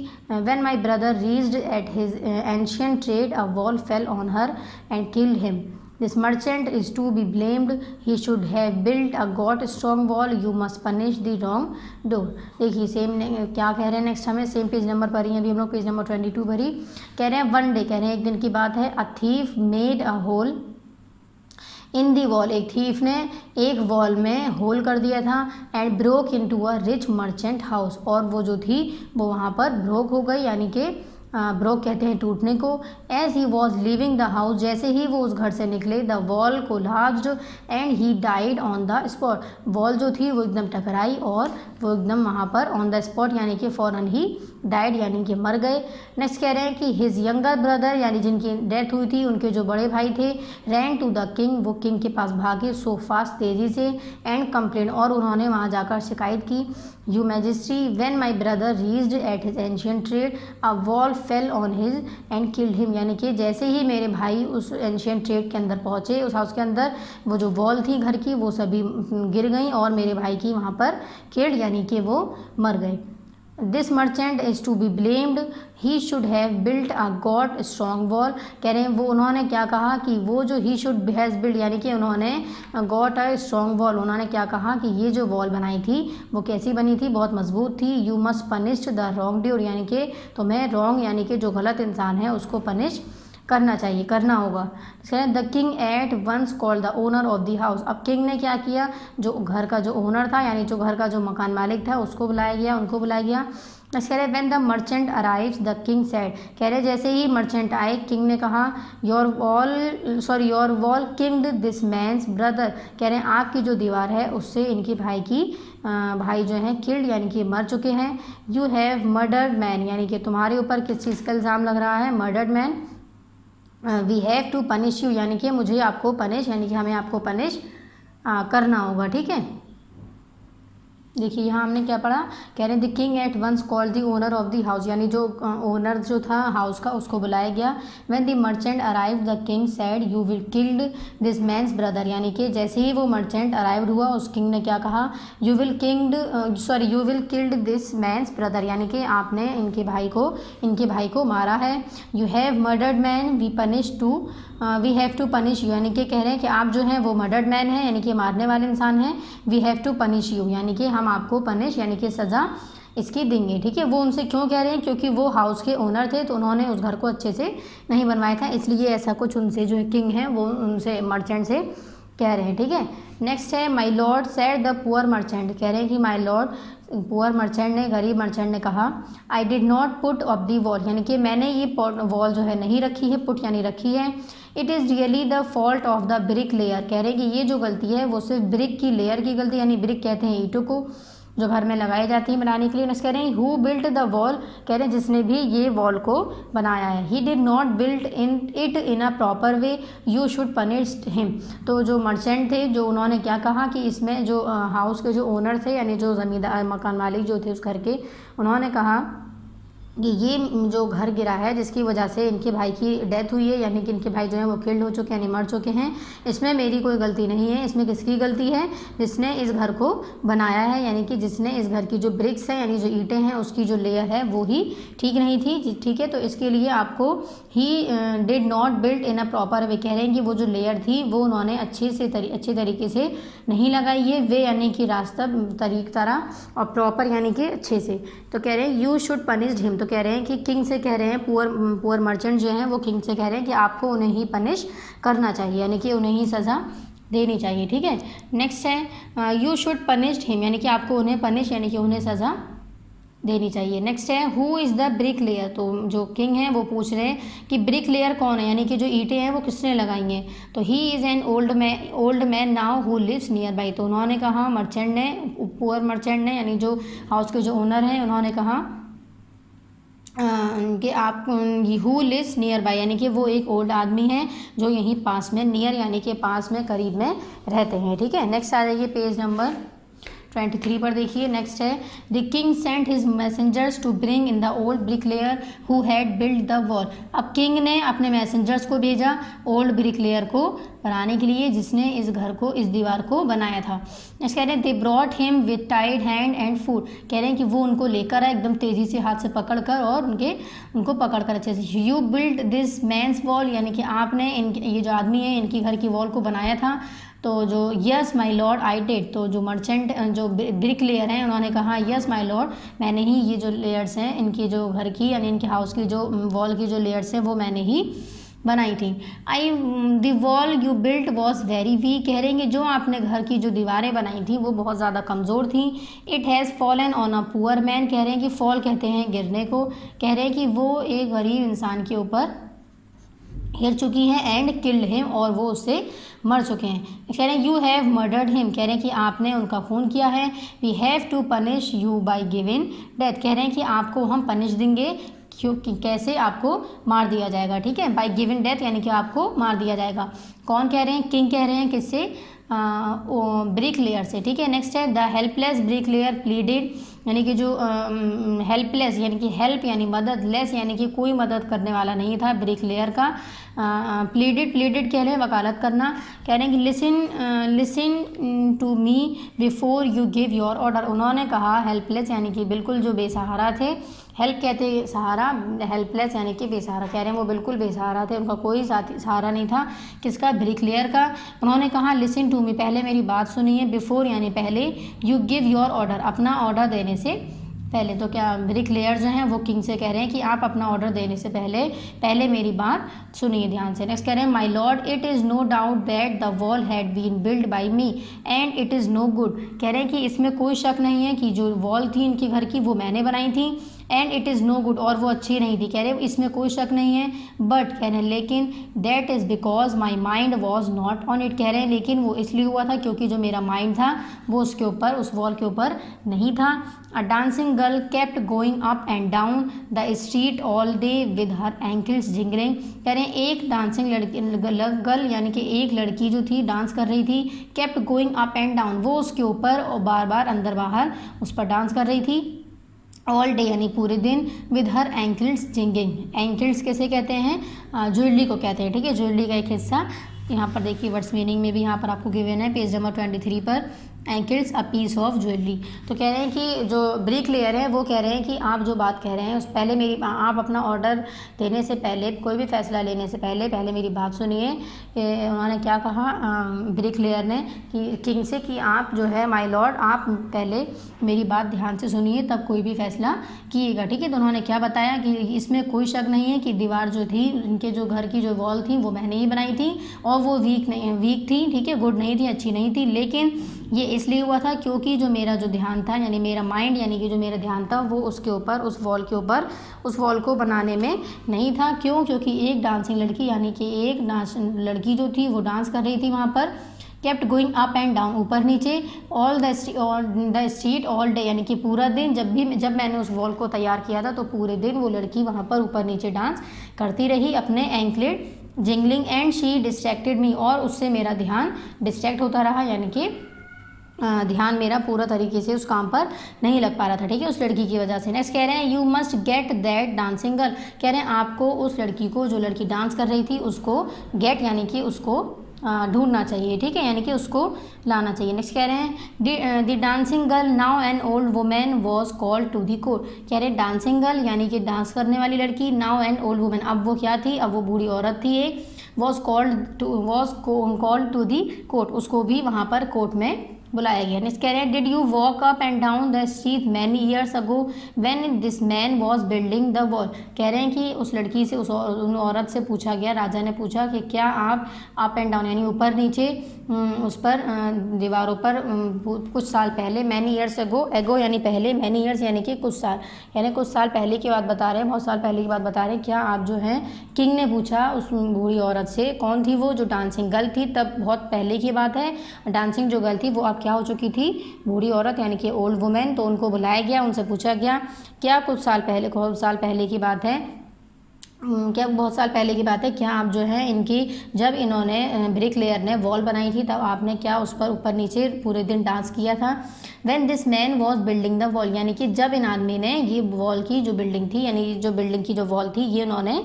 when my brother reached at his ancient trade, a wall fell on her and killed him. This merchant is to be blamed. He should have built a god strong wall. You must punish the wrongdoer." देखिए सेम क्या कह रहे हैं नेक्स्ट, हमें सेम पेज नंबर पर ही हैं अभी हम लोग, पेज नंबर 22 पर ही। कह रहे हैं वन डे, कह रहे हैं एक दिन की बात है। A thief made a hole in the wall, एक थीफ ने एक वॉल में होल कर दिया था। And broke into a rich merchant house, और वो जो थी वो वहाँ पर ब्रोक हो गई, यानी कि ब्रोक कहते हैं टूटने को। As he was leaving the house, जैसे ही वो उस घर से निकले, the wall collapsed and he died on the spot, wall जो थी वो एकदम टकराई और वो एकदम वहाँ पर ऑन द स्पॉट यानी कि फ़ौरन ही डाइड यानी कि मर गए। नेक्स्ट कह रहे हैं कि हिज यंगर ब्रदर, यानी जिनकी डेथ हुई थी उनके जो बड़े भाई थे, रैन टू द किंग, वो किंग के पास भागे, सो फास्ट तेज़ी से, एंड कंप्लेन, और उन्होंने वहाँ जाकर शिकायत की, you majesty, when my brother reached at his ancient trade, a wall fell on his and killed him, यानी कि जैसे ही मेरे भाई उस एंशियंट ट्रेड के अंदर पहुँचे, उस हाउस के अंदर, वो जो वॉल थी घर की वो सभी गिर गई और मेरे भाई की वहाँ पर किल्ड यानी कि वो मर गए। This merchant is to be blamed, he should have built a good strong wall, कह रहे हैं वो उन्होंने क्या कहा कि वो जो ही शुड हैज़ बिल्ड, यानी कि उन्होंने गॉट अ स्ट्रॉन्ग वॉल, उन्होंने क्या कहा कि ये जो वॉल बनाई थी वो कैसी बनी थी, बहुत मजबूत थी। You must punish the wrongdoer, यानी कि तुम्हें रॉन्ग यानी कि जो गलत इंसान है उसको पनिश करना चाहिए, करना होगा। The king at once called the owner of the house, अब किंग ने क्या किया, जो घर का जो ओनर था यानी जो घर का जो मकान मालिक था उसको बुलाया गया, उनको बुलाया गया। कह रहे when the merchant arrives the king said, कह रहे जैसे ही मर्चेंट आए किंग ने कहा, your wall killed this man's brother, कह रहे हैं आपकी जो दीवार है उससे इनके भाई जो हैं किल्ड यानी कि मर चुके हैं। यू हैव मर्डर्ड मैन, यानी कि तुम्हारे ऊपर किस चीज़ का इल्ज़ाम लग रहा है, murdered man. We have to punish you, यानी कि मुझे आपको पनिश यानी कि हमें आपको पनिश करना होगा। ठीक है, देखिए यहाँ हमने क्या पढ़ा, कह रहे हैं the king at once called the owner of the house, यानी जो ओनर जो था हाउस का उसको बुलाया गया। When the merchant arrive the king said you will killed this man's brother, यानी कि जैसे ही वो मर्चेंट अराइव्ड हुआ उस किंग ने क्या कहा, you will killed this man's brother, यानी कि आपने इनके भाई को मारा है। You have murdered man we have to punish you, यानी कि कह रहे हैं कि आप जो हैं वो मर्डर्ड मैन हैं यानी कि मारने वाले इंसान हैं। We have to punish you, यानी कि हम आपको पनिश यानी कि सज़ा इसकी देंगे। ठीक है, वो उनसे क्यों कह रहे हैं, क्योंकि वो हाउस के ओनर थे तो उन्होंने उस घर को अच्छे से नहीं बनवाया था, इसलिए ऐसा कुछ उनसे जो किंग है वो उनसे मर्चेंट से कह रहे हैं। ठीक है, नेक्स्ट है my lord said the poor merchant, कह रहे हैं कि माई लॉर्ड पुअर मर्चेंट ने, गरीब मर्चेंट ने कहा, I did not put up the wall, यानी कि मैंने ये वॉल जो है नहीं रखी है, पुट यानी रखी है। It is really the fault of the brick layer, कह रहे हैं कि ये जो गलती है वो सिर्फ ब्रिक की लेयर की गलती, यानी ब्रिक कहते हैं ईंटों को। जो घर में लगाई जाती हैं बनाने के लिए। नेक्स्ट कह रहे हैं हु बिल्ट द वॉल, कह रहे हैं जिसने भी ये वॉल को बनाया है। ही did not built in a proper way, you should punish him. तो जो मर्चेंट थे जो उन्होंने क्या कहा कि इसमें जो हाउस के जो ओनर थे यानी जो ज़मींदार मकान मालिक जो थे उस घर के, उन्होंने कहा कि ये जो घर गिरा है जिसकी वजह से इनके भाई की डेथ हुई है, यानी कि इनके भाई जो हैं वो किल्ड हो चुके हैं यानी मर चुके हैं, इसमें मेरी कोई गलती नहीं है। इसमें किसकी गलती है? जिसने इस घर को बनाया है, यानी कि जिसने इस घर की जो ब्रिक्स हैं यानी जो ईंटें हैं उसकी जो लेयर है वो ही ठीक नहीं थी। ठीक है, तो इसके लिए आपको ही did not built in a proper way, कह रहे हैं कि वो जो लेयर थी वो उन्होंने अच्छे तरीके से नहीं लगाई है। वे यानी कि रास्ता तरह और प्रॉपर यानी कि अच्छे से। तो कह रहे हैं यू शुड पनिश हिम, तो कह रहे हैं कि किंग से कह रहे हैं, पुअर मर्चेंट जो हैं वो किंग से कह रहे हैं कि आपको उन्हें ही पनिश करना चाहिए, यानी कि उन्हें ही सज़ा देनी चाहिए। ठीक है, नेक्स्ट है यू शुड पनिश हिम, यानी कि आपको उन्हें पनिश यानी कि उन्हें सज़ा देनी चाहिए। नेक्स्ट है who is the brick layer, तो जो किंग हैं वो पूछ रहे हैं कि ब्रिक लेयर कौन है, यानी कि जो ईंटें हैं वो किसने लगाई हैं। तो he is an old man now who lives nearby, तो उन्होंने कहा मर्चेंट ने, पुअर मर्चेंट ने यानी जो हाउस के जो ओनर हैं उन्होंने कहा कि आप हु लिव्स नियर बाई, यानी कि वो एक ओल्ड आदमी है जो यहीं पास में, नियर यानी कि पास में करीब में रहते हैं। ठीक है, नेक्स्ट आ जाइए पेज नंबर 23 पर देखिए। नेक्स्ट है the king sent his messengers to bring in the old bricklayer who had build the wall, अब किंग ने अपने मैसेंजर्स को भेजा ओल्ड ब्रिक लेयर को बनाने के लिए जिसने इस घर को, इस दीवार को बनाया था। नेक्स्ट कह रहे हैं they brought him with tied hand and foot, कह रहे हैं कि वो उनको लेकर आए एकदम तेज़ी से हाथ से पकड़ कर और उनको पकड़ कर अच्छे से। You build this man's wall, यानी कि आपने ये जो आदमी है इनकी घर की वॉल को बनाया था। तो जो yes my Lord I did, तो जो मर्चेंट जो ब्रिक लेयर हैं उन्होंने कहा यस माय लॉर्ड, मैंने ही ये जो लेयर्स हैं इनकी जो घर की यानी इनके हाउस की जो वॉल की जो लेयर्स हैं वो मैंने ही बनाई थी। The wall you built was very weak, कह रहे हैं कि जो आपने घर की जो दीवारें बनाई थी वो बहुत ज़्यादा कमज़ोर थी। It has fallen on a poor man, कह रहे हैं कि फॉल कहते हैं गिरने को, कह रहे हैं कि वो एक गरीब इंसान के ऊपर गिर चुकी है एंड किल्ड हिम, और वो उससे मर चुके हैं। कह रहे हैं यू हैव मर्डर्ड हिम, कह रहे हैं कि आपने उनका खून किया है। We have to punish you by giving death, कह रहे हैं कि आपको हम पनिश देंगे क्योंकि कैसे, आपको मार दिया जाएगा। ठीक है, बाय गिविंग डेथ यानी कि आपको मार दिया जाएगा। कौन कह रहे हैं? किंग कह रहे हैं, किससे? ब्रिक लेयर से। ठीक है, नेक्स्ट है the helpless brick layer pleaded, यानी कि जो हेल्पलेस यानी कि हेल्प यानी मदद, लेस यानी कि कोई मदद करने वाला नहीं था ब्रिक लेयर का। प्लीडेड कह रहे हैं वकालत करना, कह रहे हैं कि listen to me before you give your order, उन्होंने कहा हेल्पलेस यानी कि बिल्कुल जो बेसहारा थे, हेल्प कहते हैं सहारा, हेल्पलेस यानी कि बेसहारा, कह रहे हैं वो बिल्कुल बेसहारा थे, उनका कोई साथी सहारा नहीं था। किसका? ब्रिक लेयर का। उन्होंने कहा लिसन टू मी, पहले मेरी बात सुनिए, बिफोर यानी पहले, यू गिव योर ऑर्डर, अपना ऑर्डर देने से पहले। तो क्या ब्रिक लेयर जो हैं वो किंग से कह रहे हैं कि आप अपना ऑर्डर देने से पहले मेरी बात सुनिए ध्यान से। नेक्स्ट कह रहे हैं my lord it is no doubt that the wall had been build by me and it is no good, कह रहे हैं कि इसमें कोई शक नहीं है कि जो वॉल थी इनके घर की वो मैंने बनाई थी, and it is no good, और वो अच्छी नहीं थी, कह रहे इसमें कोई शक नहीं है। बट कह रहे हैं लेकिन that is because my mind was not on it, कह रहे हैं लेकिन वो इसलिए हुआ था क्योंकि जो मेरा माइंड था वो उसके ऊपर, उस वॉल के ऊपर नहीं था। A dancing girl kept going up and down the street all day with her ankles jingling, कह रहे हैं एक डांसिंग गर्ल यानी कि एक लड़की जो थी डांस कर रही थी, kept going up and down, वो उसके ऊपर और बार बार अंदर बाहर उस पर डांस कर रही थी। ऑल डे यानी पूरे दिन, विद हर एंकल्स जिंगिंग, एंकल्स कैसे कहते हैं? ज्वेलरी को कहते हैं। ठीक है, ज्वेलरी का एक हिस्सा यहाँ पर देखिए, वर्ड्स मीनिंग में भी यहाँ पर आपको गिवन है पेज नंबर 23 पर, ankles a piece of jewellery. तो कह रहे हैं कि जो ब्रिक लेयर है वो कह रहे हैं कि आप जो बात कह रहे हैं उस पहले मेरी, आप अपना ऑर्डर देने से पहले, कोई भी फैसला लेने से पहले मेरी बात सुनिए। उन्होंने क्या कहा ब्रिक लेयर ने कि किंग से कि आप जो है माय लॉर्ड, आप पहले मेरी बात ध्यान से सुनिए तब कोई भी फैसला कीजिएगा। ठीक है, तो उन्होंने क्या बताया कि इसमें कोई शक नहीं है कि दीवार जो थी, इनके जो घर की जो वॉल थी वो मैंने ही बनाई थी, और वो वीक थी। ठीक है, गुड नहीं थी, अच्छी नहीं थी, लेकिन ये इसलिए हुआ था क्योंकि जो मेरा जो ध्यान था यानी मेरा माइंड यानी कि जो मेरा ध्यान था वो उसके ऊपर, उस वॉल के ऊपर, उस वॉल को बनाने में नहीं था। क्यों? क्योंकि एक डांसिंग लड़की यानी कि एक लड़की जो थी वो डांस कर रही थी वहाँ पर, kept going up and down, ऊपर नीचे, all the street all day, यानी कि पूरा दिन। जब मैंने उस वॉल को तैयार किया था तो पूरे दिन वो लड़की वहाँ पर ऊपर नीचे डांस करती रही अपने anklet jingling and she distracted me, और उससे मेरा ध्यान डिस्ट्रैक्ट होता रहा, यानी कि ध्यान मेरा पूरा तरीके से उस काम पर नहीं लग पा रहा था, ठीक है, उस लड़की की वजह से। नेक्स्ट कह रहे हैं you must get that dancing girl, कह रहे हैं आपको उस लड़की को, जो लड़की डांस कर रही थी, उसको गेट यानी कि उसको ढूंढना चाहिए, ठीक है, यानी कि उसको लाना चाहिए। नेक्स्ट कह रहे हैं the dancing girl now an old women was called to the court, कह रहे हैं डांसिंग गर्ल यानी कि डांस करने वाली लड़की, नाउ एन ओल्ड वुमेन, अब वो क्या थी, अब वो बूढ़ी औरत थी एक, was called to the court, उसको भी वहाँ पर कोर्ट में बुलाया गया। नेक्स्ट कह रहे हैं did you walk up and down the street many years ago when this man was building the wall, कह रहे हैं कि उस लड़की से उन औरत से पूछा गया, राजा ने पूछा कि क्या आप अप एंड डाउन यानी ऊपर नीचे उस पर दीवारों पर कुछ साल पहले, मैनी ईयर्स एगो यानी पहले, मैनी ईयर्स यानी कि कुछ साल, यानी कुछ साल पहले की बात बता रहे हैं, बहुत साल पहले की बात बता रहे हैं, क्या आप जो हैं, किंग ने पूछा उस बूढ़ी औरत से, कौन थी वो, जो डांसिंग गर्ल थी, तब बहुत पहले की बात है, डांसिंग जो गर्ल थी वो अब क्या हो चुकी थी, बूढ़ी औरत यानी कि ओल्ड वुमेन। तो उनको बुलाया गया, उनसे पूछा गया क्या कुछ साल पहले की बात है, क्या बहुत साल पहले की बात है, क्या आप जो है इनकी, जब इन्होंने ब्रिक लेयर ने वॉल बनाई थी तब आपने क्या उस पर ऊपर नीचे पूरे दिन डांस किया था। When this man was building the wall, यानी कि जब इन आदमी ने ये वॉल की जो बिल्डिंग थी, यानी जो बिल्डिंग की जो वॉल थी ये उन्होंने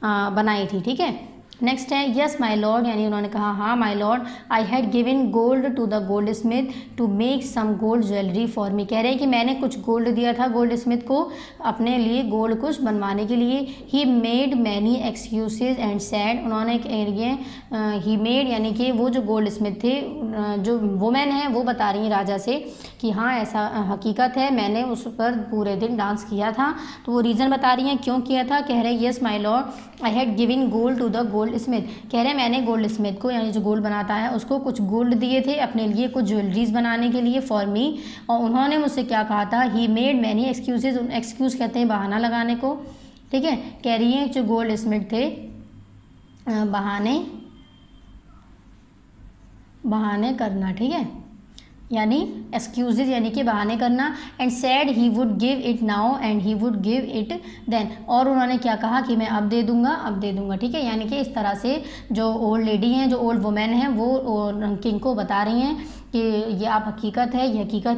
बनाई थी, ठीक है। नेक्स्ट है यस माई लॉर्ड, यानी उन्होंने कहा हाँ my lord, I had given gold to the goldsmith to make some gold jewellery for me, कह रहे हैं कि मैंने कुछ गोल्ड दिया था गोल्ड स्मिथ को अपने लिए गोल्ड कुछ बनवाने के लिए। He made many excuses and sad, उन्होंने ही मेड यानी कि वो जो गोल्ड स्मिथ थे, जो वुमेन है वो बता रही हैं राजा से कि हाँ ऐसा हकीकत है, मैंने उस पर पूरे दिन डांस किया था, तो वो रीज़न बता रही हैं क्यों किया था। कह रहे हैं yes my lord I had given gold to the goldsmith, कह रहे हैं मैंने गोल्ड स्मिथ को यानी जो गोल्ड बनाता है उसको कुछ गोल्ड दिए थे अपने लिए कुछ ज्वेलरीज बनाने के लिए फॉर मी, और उन्होंने मुझसे क्या कहा था, he made many excuses, excuse कहते हैं बहाना लगाने को, ठीक है। कह रही हैं जो गोल्ड स्मिथ थे बहाने करना, ठीक है, यानी एक्सक्यूजेज यानी कि बहाने करना। And said he would give it now and he would give it then, और उन्होंने क्या कहा कि मैं अब दे दूंगा, ठीक है, यानी कि इस तरह से जो ओल्ड लेडी हैं, जो ओल्ड वुमेन हैं, वो किंग को बता रही हैं कि ये आप हकीकत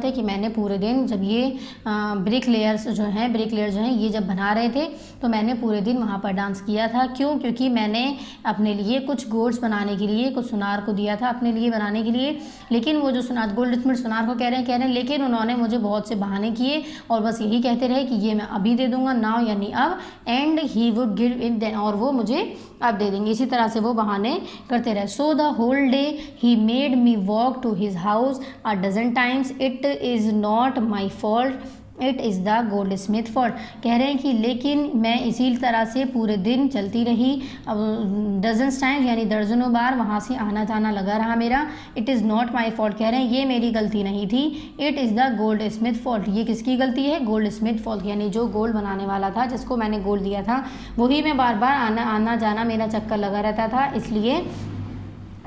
है कि मैंने पूरे दिन जब ये ब्रिक लेयर्स जो हैं ये जब बना रहे थे तो मैंने पूरे दिन वहाँ पर डांस किया था। क्यों? क्योंकि मैंने अपने लिए कुछ गोल्ड्स बनाने के लिए कुछ सुनार को दिया था अपने लिए बनाने के लिए, लेकिन वो जो सुनार गोल्ड स्मिथ सुनार को कह रहे हैं लेकिन उन्होंने मुझे बहुत से बहाने किए और बस यही कहते रहे कि ये मैं अभी दे दूंगा, नाउ यानी अब, and he would give it then, और वो मुझे अब दे देंगे। इसी तरह से वो बहाने करते रहे। So the whole day he made me walk to his house a dozen times. It is not my fault, it is the goldsmith fault, कह रहे हैं कि लेकिन मैं इसी तरह से पूरे दिन चलती रही, अब डजन्स टाइम्स यानी दर्जनों बार वहाँ से आना जाना लगा रहा मेरा। It is not my fault, कह रहे हैं ये मेरी गलती नहीं थी। It is the goldsmith fault, ये किसकी गलती है? गोल्ड स्मिथ फॉल्ट, यानी जो गोल्ड बनाने वाला था जिसको मैंने गोल्ड दिया था वही मैं बार बार आना जाना मेरा चक्कर लगा रहता था, इसलिए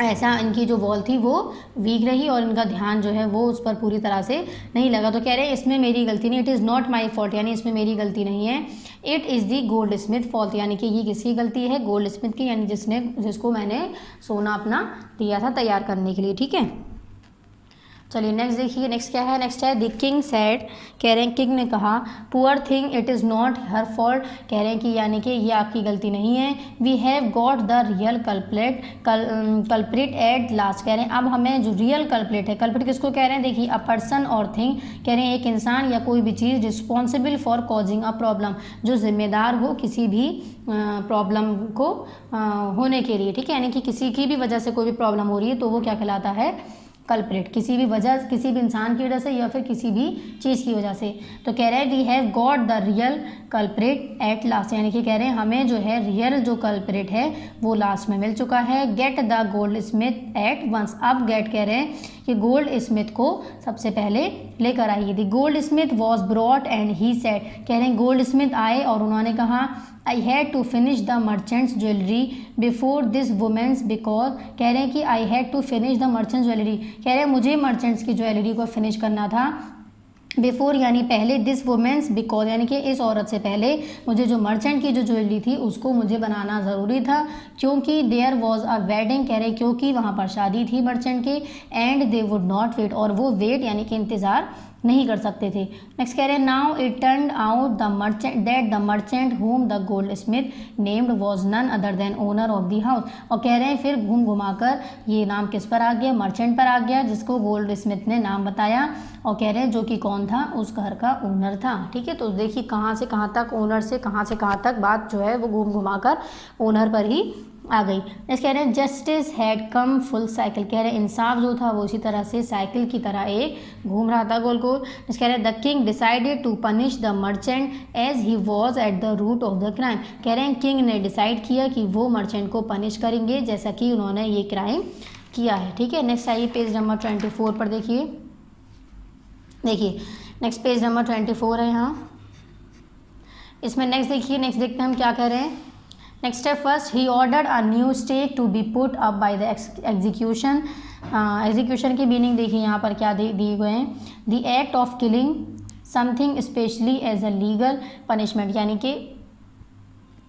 ऐसा इनकी जो वॉल थी वो वीक रही और इनका ध्यान जो है वो उस पर पूरी तरह से नहीं लगा। तो कह रहे हैं इसमें मेरी गलती नहीं, it is not my fault, यानी इसमें मेरी गलती नहीं है। It is the gold Smith fault, यानी कि ये किसकी गलती है? गोल्ड स्मिथ की, यानी जिसको मैंने सोना अपना दिया था तैयार करने के लिए, ठीक है। चलिए नेक्स्ट देखिए, नेक्स्ट क्या है? नेक्स्ट है द किंग सेड, कह रहे हैं किंग ने कहा, poor thing it is not her fault, कह रहे हैं कि यानी कि ये आपकी गलती नहीं है। We have got the real culprit at last, कह रहे हैं अब हमें जो रियल कल्प्रिट है, कल्प्रिट किसको कह रहे हैं? देखिए अ पर्सन और थिंग, कह रहे हैं एक इंसान या कोई भी चीज़, responsible for causing a problem, जो जिम्मेदार हो किसी भी प्रॉब्लम को होने के लिए, ठीक है, यानी कि किसी की भी वजह से कोई भी प्रॉब्लम हो रही है तो वो क्या कहलाता है? कल्प्रिट, किसी भी वजह, किसी भी इंसान की वजह से या फिर किसी भी चीज़ की वजह से। तो कह रहे हैं we have got the real culprit at last, यानी कि कह रहे हैं हमें जो है रियल जो कल्प्रिट है वो लास्ट में मिल चुका है। Get the goldsmith at once, अब गेट कह रहे हैं कि गोल्ड स्मिथ को सबसे पहले लेकर आइए। The goldsmith was brought and he said, कह रहे हैं गोल्ड स्मिथ आए और उन्होंने कहा I had to finish the merchant's jewellery before this woman's because, कह रहे हैं कि I had to finish the merchant's jewellery, कह रहे हैं मुझे मर्चेंट्स की ज्वेलरी को फिनिश करना था बिफोर यानी पहले, दिस वुमेंस बिकॉज यानी कि इस औरत से पहले मुझे जो मर्चेंट की जो ज्वेलरी थी उसको मुझे बनाना ज़रूरी था, क्योंकि देयर वॉज अ वेडिंग, कह रहे क्योंकि वहाँ पर शादी थी मर्चेंट की, and they would not wait, और वो वेट यानी कि इंतज़ार नहीं कर सकते थे। नेक्स्ट कह रहे हैं now it turn out the merchant that the merchant whom the goldsmith named was none other than owner of the house, और कह रहे हैं फिर घूम घुमाकर ये नाम किस पर आ गया, मर्चेंट पर आ गया, जिसको गोल्ड स्मिथ ने नाम बताया, और कह रहे हैं जो कि कौन था, उस घर का ओनर था। ठीक है, तो देखिए कहाँ से कहाँ तक, ओनर से कहाँ तक बात जो है वो घूम घुमाकर ओनर पर ही आ गई। नेक्स्ट कह रहे हैं justice had come full cycle, कह रहे हैं इंसाफ जो था वो इसी तरह से साइकिल की तरह एक घूम रहा था गोल गोल। नेक्स्ट कह रहे हैं the king decided to punish the merchant as he was at the root of the crime, कह रहे हैं किंग ने डिसाइड किया कि वो मर्चेंट को पनिश करेंगे जैसा कि उन्होंने ये क्राइम किया है। ठीक है, नेक्स्ट आइए पेज नंबर 24 पर देखिए नेक्स्ट पेज नंबर 24 है यहाँ, इसमें नेक्स्ट देखिए, नेक्स्ट देखते हैं हम क्या कह रहे हैं। Next step first, he ordered a new stake to be put up by the execution. Execution की मीनिंग देखिए यहाँ पर क्या दिए हुए हैं, the act of killing something specially as a legal punishment, यानी कि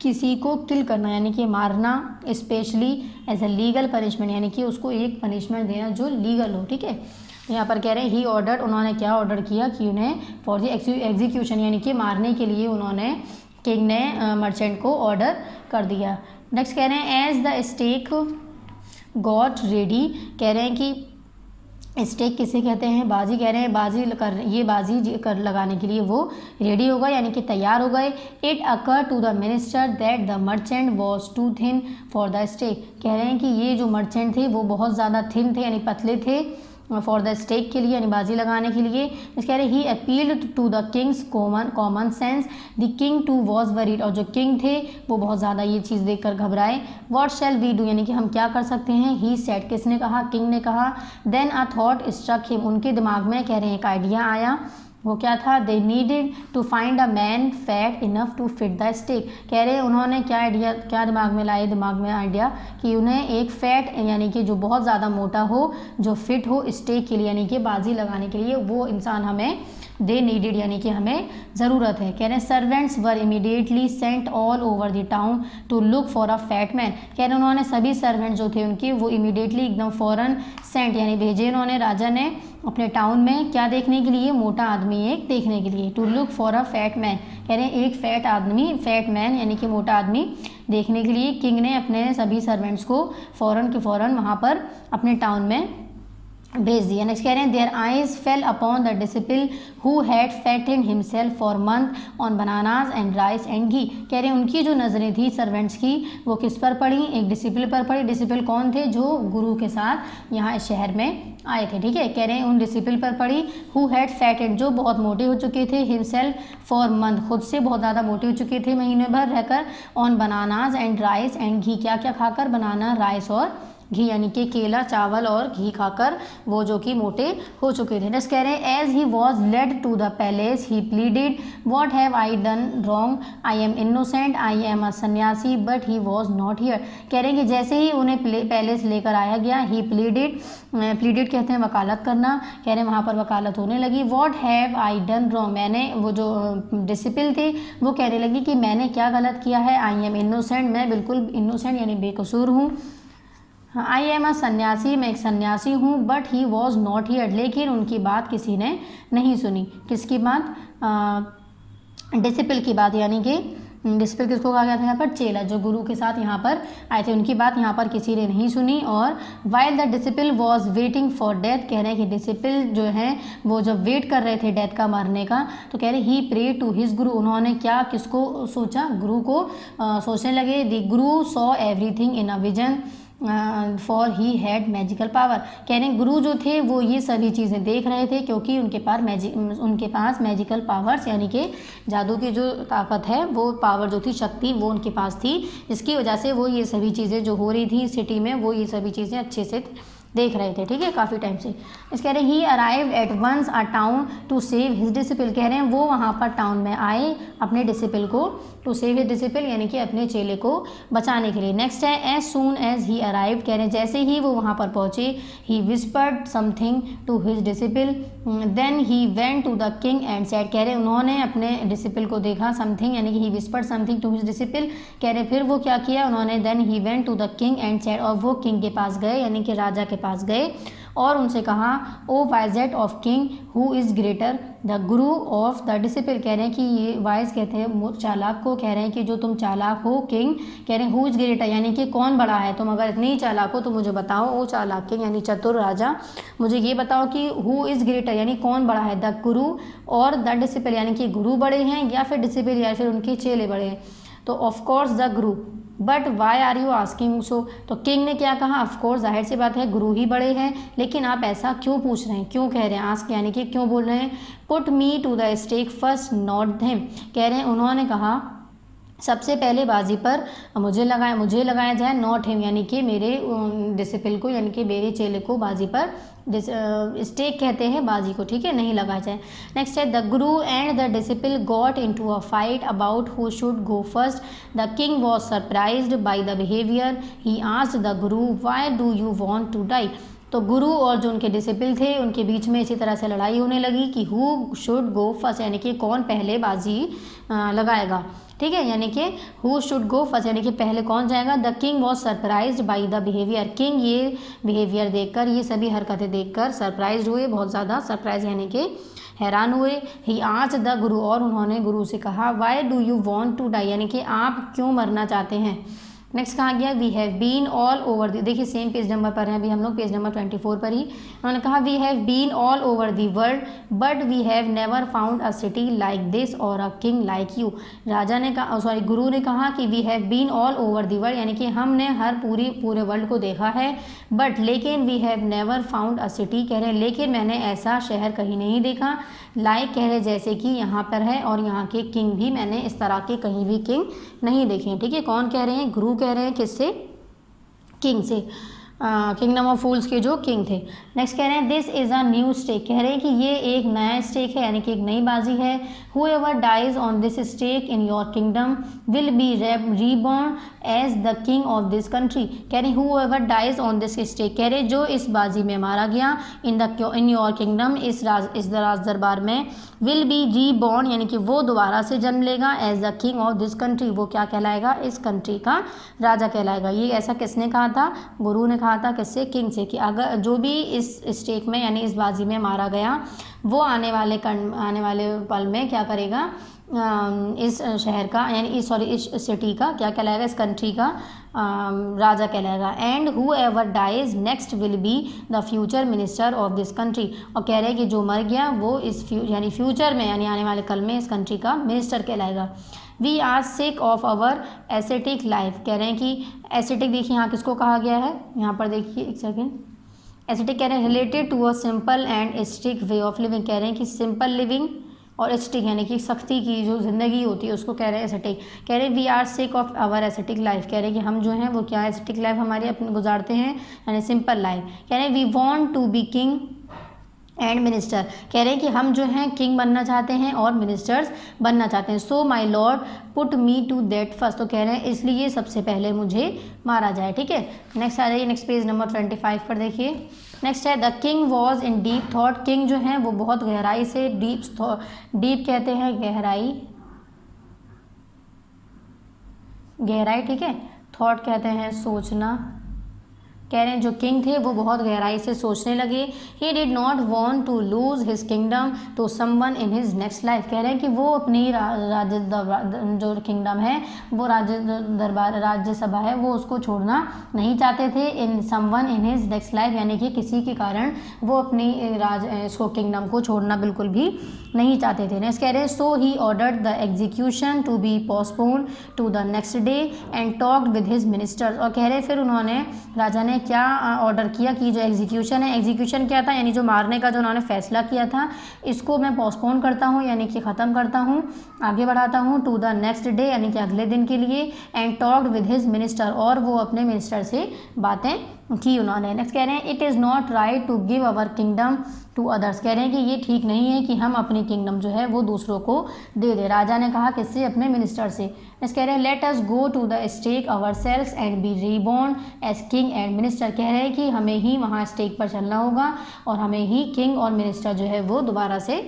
किसी को किल करना यानी कि मारना, specially as a legal punishment यानी कि उसको एक पनिशमेंट देना जो लीगल हो। ठीक है, तो यहाँ पर कह रहे हैं ही ऑर्डर, उन्होंने क्या ऑर्डर किया कि उन्हें फॉर द एग्जीक्यूशन यानी कि मारने के लिए उन्होंने, किंग ने मर्चेंट को ऑर्डर कर दिया। नेक्स्ट कह रहे हैं as the stake got ready, कह रहे हैं कि स्टेक किसे कहते हैं, बाजी, कह रहे हैं बाजी कर लगाने के लिए वो रेडी हो गए यानी कि तैयार हो गए। It occur to the minister that the merchant was too thin for the stake, कह रहे हैं कि ये जो मर्चेंट थे वो बहुत ज़्यादा थिन थे यानी पतले थे फॉर द स्टेक के लिए यानी बाजी लगाने के लिए। इस कह रहे he appealed to the king's common sense, the king too was worried, और जो किंग थे वो बहुत ज़्यादा ये चीज़ देखकर घबराए। व्हाट शैल वी डू यानी कि हम क्या कर सकते हैं, ही सेड, किसने कहा, किंग ने कहा। Then a thought struck him, उनके दिमाग में कह रहे हैं एक आइडिया आया, वो क्या था, they needed to find a man fat enough to fit the stake, कह रहे हैं उन्होंने क्या दिमाग में लाए, दिमाग में आइडिया कि उन्हें एक फैट यानी कि जो बहुत ज़्यादा मोटा हो, जो फिट हो स्टेक के लिए यानी कि बाजी लगाने के लिए, वो इंसान हमें दे नीडेड यानी कि हमें ज़रूरत है। कह रहे हैं servants were immediately sent all over the town to look for a fat man, कह रहे हैं उन्होंने सभी सर्वेंट जो थे उनके वो इमीडिएटली एकदम फ़ौरन सेंट यानी भेजे उन्होंने, राजा ने अपने टाउन में क्या देखने के लिए, मोटा आदमी एक देखने के लिए, to look for a fat man, कह रहे हैं एक फैट आदमी, फैट मैन यानी कि मोटा आदमी देखने के लिए किंग ने अपने सभी सर्वेंट्स को फ़ौरन के फ़ौरन वहाँ पर अपने टाउन में भेज दिया। नेक्स्ट कह रहे हैं their eyes fell upon the disciple who had fattened himself for month on bananas and rice and ghee, कह रहे हैं उनकी जो नज़रें थी सर्वेंट्स की वो किस पर पड़ी, एक डिसिपल पर पड़ी। डिसिपल कौन थे, जो गुरु के साथ यहाँ इस शहर में आए थे। ठीक है, कह रहे हैं उन डिसिपल पर पड़ी हु हैड फैटेंड, जो बहुत मोटे हो चुके थे, हिमसेल्फ फॉर मंथ, खुद से बहुत ज़्यादा मोटे हो चुके थे महीने भर रहकर, on bananas and rice and ghee, क्या क्या खाकर, बनाना, राइस और घी यानी कि केला, चावल और घी खाकर वो जो कि मोटे हो चुके थे। नेक्स्ट कह रहे हैं as he was led to the palace he pleaded what have I done wrong, I am innocent, I am a sanyasi but he was not hear, कह रहे हैं कि जैसे ही उन्हें पैलेस लेकर आया गया, ही प्लीडेड, प्लीडेड कहते हैं वकालत करना, कह रहे हैं वहाँ पर वकालत होने लगी। What have I done wrong, मैंने, वो जो डिसिपल थे वो कहने लगी कि मैंने क्या गलत किया है। आई एम इनोसेंट, मैं बिल्कुल इनोसेंट यानी बेकसूर हूँ। आई एम अ सन्यासी, मैं एक सन्यासी हूँ। But he was not here, लेकिन उनकी बात किसी ने नहीं सुनी। किसकी बात, डिसिपल की बात, यानी कि डिसिपल किसको कहा गया था यहाँ पर, चेला, जो गुरु के साथ यहाँ पर आए थे, उनकी बात यहाँ पर किसी ने नहीं सुनी। और while the disciple was waiting for death, कह रहे हैं कि डिसिपल जो है वो जब वेट कर रहे थे डेथ का, मरने का, तो कह रहे ही प्रे टू हिज गुरु, उन्होंने क्या, किसको सोचा, गुरु को सोचने लगे। The Guru saw everything in a vision for he had magical power, कह रहे गुरु जो थे वो ये सभी चीज़ें देख रहे थे क्योंकि उनके पास मैजिकल पावर्स यानी कि जादू की जो ताकत है, वो पावर जो थी, शक्ति, वो उनके पास थी, जिसकी वजह से वो ये सभी चीज़ें जो हो रही थी सिटी में, वो ये सभी चीज़ें अच्छे से देख रहे थे, ठीक है, काफ़ी टाइम से। इस कह रहे हैं he arrived at once a town to save his disciple, कह रहे हैं वो वहाँ पर टाउन में आए अपने डिसिपल को, टू सेव हिज डिसिपल यानी कि अपने चेले को बचाने के लिए। नेक्स्ट है as soon as he arrived, कह रहे हैं जैसे ही वो वहाँ पर पहुँचे, he whispered something to his disciple then he went to the king and said, कह रहे हैं उन्होंने अपने डिसिपल को देखा, समथिंग यानी कि he whispered something to his disciple, कह रहे फिर वो क्या किया उन्होंने, then he went to the king and said, और वो किंग के पास गए यानी कि राजा के पास गए और उनसे कहा, O wisest of king who is greater, the guru of the disciple, कह रहे हैं कि ये वाइज कहते हैं चालाक को, कह रहे हैं कि जो तुम चालाक हो, किंग कह रहे हैं हु इज़ ग्रेटर यानी कि कौन बड़ा है, तुम अगर इतनी ही चालाक हो तो मुझे बताओ, ओ चालाक किंग यानी चतुर राजा, मुझे ये बताओ कि हु इज़ ग्रेटर यानी कौन बड़ा है, द गुरु और द डिसिपल यानी कि गुरु बड़े हैं या फिर डिसिपल या फिर उनके चेले बड़े हैं, तो of course the guru, but why are you asking so, तो किंग ने क्या कहा, ऑफकोर्स जाहिर सी बात है गुरु ही बड़े हैं, लेकिन आप ऐसा क्यों पूछ रहे हैं, क्यों कह रहे हैं, आस्क यानी कि क्यों बोल रहे हैं, put me to the stake first not him, कह रहे हैं उन्होंने कहा सबसे पहले बाजी पर मुझे लगाया जाए, नॉट हिम यानी कि मेरे डिसिपल को यानी कि मेरे चेले को बाजी पर, स्टेक कहते हैं बाजी को, ठीक है, नहीं लगाया जाए। नेक्स्ट है the guru and the disciple got into a fight about who should go first, the king was surprised by the behaviour, he asked the guru why do you want to die, तो गुरु और जो उनके डिसिपल थे उनके बीच में इसी तरह से लड़ाई होने लगी कि हु शुड गो फर्स्ट यानी कि कौन पहले बाजी लगाएगा, ठीक है, यानी कि हु शुड गो फर्स्ट यानी कि पहले कौन जाएगा। The king was surprised by the behaviour, king ये बिहेवियर देखकर, ये सभी हरकतें देखकर सरप्राइज्ड हुए, बहुत ज़्यादा सरप्राइज यानी कि हैरान हुए। ही आस्क्ड द गुरु, और उन्होंने गुरु से कहा, why do you want to die यानी कि आप क्यों मरना चाहते हैं। नेक्स्ट कहा गया we have been all over the, देखिए सेम पेज नंबर पर हैं अभी हम लोग, पेज नंबर 24 पर ही। उन्होंने कहा we have been all over the world but we have never found a city like this और अ किंग लाइक यू, राजा ने कहा, सॉरी गुरु ने कहा कि we have been all over the world यानी कि हमने पूरे वर्ल्ड को देखा है, बट लेकिन we have never found a city, कह रहे लेकिन मैंने ऐसा शहर कहीं नहीं देखा, लाइक कह रहे जैसे कि यहाँ पर है, और यहाँ के किंग भी मैंने इस तरह के कहीं भी किंग नहीं देखे हैं, ठीक है, कौन कह रहे हैं, गुरु कह रहे हैं, किससे, किंग से, किंगडम ऑफ फूल्स के जो किंग थे। नेक्स्ट कह रहे हैं this is a new stake, कह रहे हैं कि ये एक नया स्टेक है यानी कि एक नई बाजी है। Whoever dies on this stake in your kingdom will be reborn as the king of this country, कह रहे whoever dies on this stake, कह रहे जो इस बाजी में मारा गया इन योर किंगडम, इस राज दरबार में, विल बी रीबॉर्न यानी कि वो दोबारा से जन्म लेगा, as the king of this country, वो क्या कहलाएगा, इस कंट्री का राजा कहलाएगा। ये ऐसा किसने कहा था, गुरु ने कहा था, किससे, किंग से, कि अगर जो भी इस स्टेक में यानी इस बाजी में मारा गया वो आने वाले पल में क्या करेगा, इस शहर का यानी इस सिटी का क्या कहलाएगा, इस कंट्री का राजा कहलाएगा। And whoever dies next will be the future minister of this country, और कह रहे हैं कि जो मर गया वो इस यानी फ्यूचर में यानी आने वाले कल में इस कंट्री का मिनिस्टर कहलाएगा। We are sick of our ascetic life, कह रहे हैं कि एसेटिक देखिए यहाँ किसको कहा गया है, यहाँ पर देखिए एक सेकेंड, एसेटिक कह रहे हैं related to a simple and strict way of living, कह रहे हैं कि सिंपल लिविंग और स्ट्रिक्ट यानी कि सख्ती की जो ज़िंदगी होती है उसको कह रहे हैं एसेटिक। कह रहे हैं we are sick of our ascetic life, कह रहे हैं कि हम जो हैं वो क्या एसेटिक लाइफ हमारी अपनी गुजारते हैं यानी सिंपल लाइफ। कह रहे हैं we want to be king and minister, कह रहे हैं कि हम जो हैं किंग बनना चाहते हैं और मिनिस्टर्स बनना चाहते हैं। So my lord put me to that first, तो कह रहे हैं इसलिए सबसे पहले मुझे मारा जाए, ठीक है। नेक्स्ट आ जाइए, नेक्स्ट पेज नंबर 25 पर देखिए। नेक्स्ट है the king was in deep thought, king जो है वो बहुत गहराई से, डीप कहते हैं गहराई, ठीक है, थॉट कहते हैं सोचना, कह रहे हैं जो किंग थे वो बहुत गहराई से सोचने लगे। He did not want to lose his kingdom to someone in his next life, कह रहे हैं कि वो अपनी जो किंगडम है वो राज्यसभा है वो उसको छोड़ना नहीं चाहते थे, in someone in his next life यानी कि किसी के कारण वो अपनी इसको किंगडम को छोड़ना बिल्कुल भी नहीं चाहते थे। नेक्स्ट कह रहे हैं so he ordered the execution to be postpone to the next day and talked with his ministers, और कह रहे फिर उन्होंने राजा ने क्या ऑर्डर किया कि जो एग्जीक्यूशन है, एग्जीक्यूशन क्या था यानी जो मारने का जो उन्होंने फैसला किया था इसको मैं पोस्टपोन करता हूँ यानी कि ख़त्म करता हूँ, आगे बढ़ाता हूँ, टू द नेक्स्ट डे यानी कि अगले दिन के लिए, and talked with his minister, और वो अपने मिनिस्टर से बातें की उन्होंने। नेक्स्ट कह रहे हैं it is not right to give our kingdom to others, कह रहे हैं कि ये ठीक नहीं है कि हम अपनी किंगडम जो है वो दूसरों को दे दे। राजा ने कहा किससे? अपने मिनिस्टर से। नेक्स्ट कह रहे हैं let us go to the stake ourselves and be reborn as king and minister, कह रहे हैं कि हमें ही वहाँ स्टेक पर चलना होगा और हमें ही किंग और मिनिस्टर जो है वो दोबारा से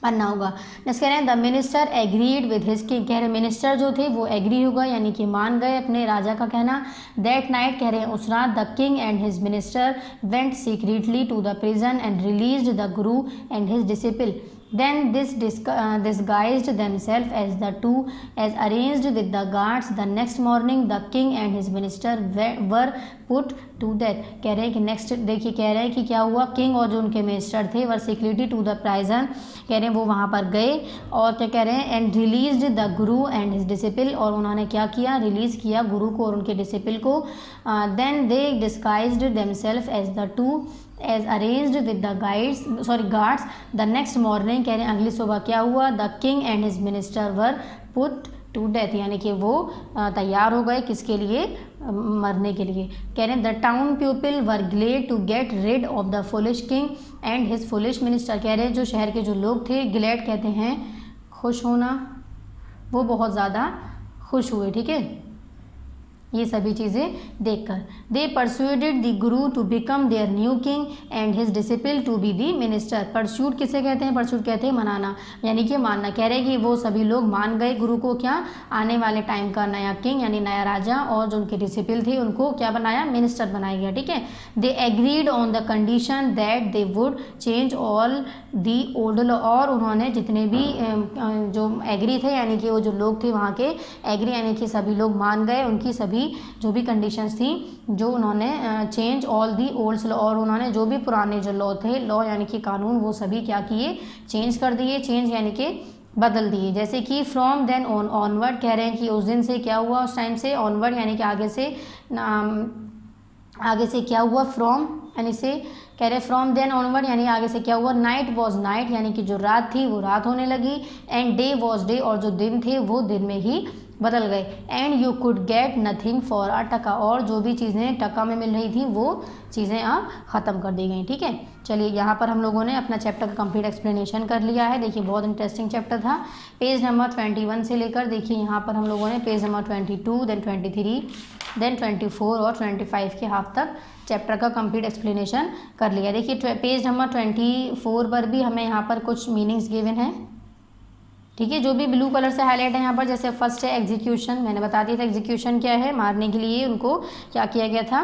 बनना होगा। नेक्स्ट कह रहे हैं the minister agreed with his king, कह रहे हैं मिनिस्टर जो थे वो एग्री होगा यानी कि मान गए अपने राजा का कहना। दैट नाइट, कह रहे हैं उस रात, the king and his minister went secretly to the prison and released the guru and his disciple. Then this disguised themselves as the two, as arranged with the guards. The next morning the king and his minister were put to death, कह रहे हैं कि नेक्स्ट देखिए कह रहे हैं कि क्या हुआ, किंग और जो उनके मिनिस्टर थे वर सीक्रेटली टू द प्राइजन, कह रहे हैं वो वहाँ पर गए और क्या कह रहे हैं and released the guru and his disciple, और उन्होंने क्या किया? रिलीज़ किया गुरु को और उनके डिसिपल को। Then they disguised themselves as the two as arranged with the guards. The next morning, कह रहे हैं अगली सुबह क्या हुआ? The king and his minister were put to death, यानी कि वो तैयार हो गए किसके लिए? मरने के लिए। कह रहे हैं the town people were glad to get rid of the foolish king and his foolish minister, कह रहे हैं जो शहर के जो लोग थे, ग्लेड कहते हैं खुश होना, वो बहुत ज़्यादा खुश हुए। ठीक है, ये सभी चीज़ें देखकर। They persuaded the guru to become their new king and his disciple to be the minister. Persuade किसे कहते हैं? परस्यूड कहते हैं मनाना, यानी कि मानना। कह रहे हैं कि वो सभी लोग मान गए गुरु को, क्या? आने वाले टाइम का नया किंग यानी नया राजा, और जो उनके डिसिपल थे उनको क्या बनाया? मिनिस्टर बनाया गया। ठीक है, they agreed on the condition that they would change all the old law, और उन्होंने जितने भी जो एग्री थे यानी कि वो जो लोग थे वहाँ के एग्री यानी कि सभी लोग मान गए, उनकी सभी जो भी कंडीशंस थी जो उन्होंने change all the old law, और उन्होंने जो भी पुराने जो लॉ थे, लॉ यानी कि कानून, वो सभी क्या किए? चेंज कर दिए। चेंज यानी कि बदल दिए। जैसे कि फ्रॉम देन ऑनवर्ड, कह रहे हैं कि उस दिन से क्या हुआ? उस टाइम से। ऑनवर्ड यानी कि आगे से क्या हुआ? फ्रॉम यानी से, कह रहे फ्रॉम देन ऑनवर्ड यानी आगे से क्या हुआ? नाइट वॉज नाइट यानी कि जो रात थी वो रात होने लगी। एंड डे वॉज डे, और जो दिन थे वो दिन में ही बदल गए। And you could get nothing for a टका, और जो भी चीज़ें टका में मिल रही थी वो चीज़ें अब ख़त्म कर दी गई। ठीक है, चलिए यहाँ पर हम लोगों ने अपना चैप्टर का कंप्लीट एक्सप्लेनेशन कर लिया है। देखिए बहुत इंटरेस्टिंग चैप्टर था। पेज नंबर 21 से लेकर देखिए यहाँ पर हम लोगों ने पेज नंबर 22, देन 23, देन 24 और 25 के हाफ तक चैप्टर का कंप्लीट एक्सप्लेनेशन कर लिया। देखिए पेज नंबर 24 पर भी हमें यहाँ पर कुछ मीनिंग्स गिवन है। ठीक है, जो भी ब्लू कलर से हाईलाइट है यहाँ पर, जैसे फर्स्ट है एग्जीक्यूशन, मैंने बता दिया था एग्जीक्यूशन क्या है? मारने के लिए उनको क्या किया गया था?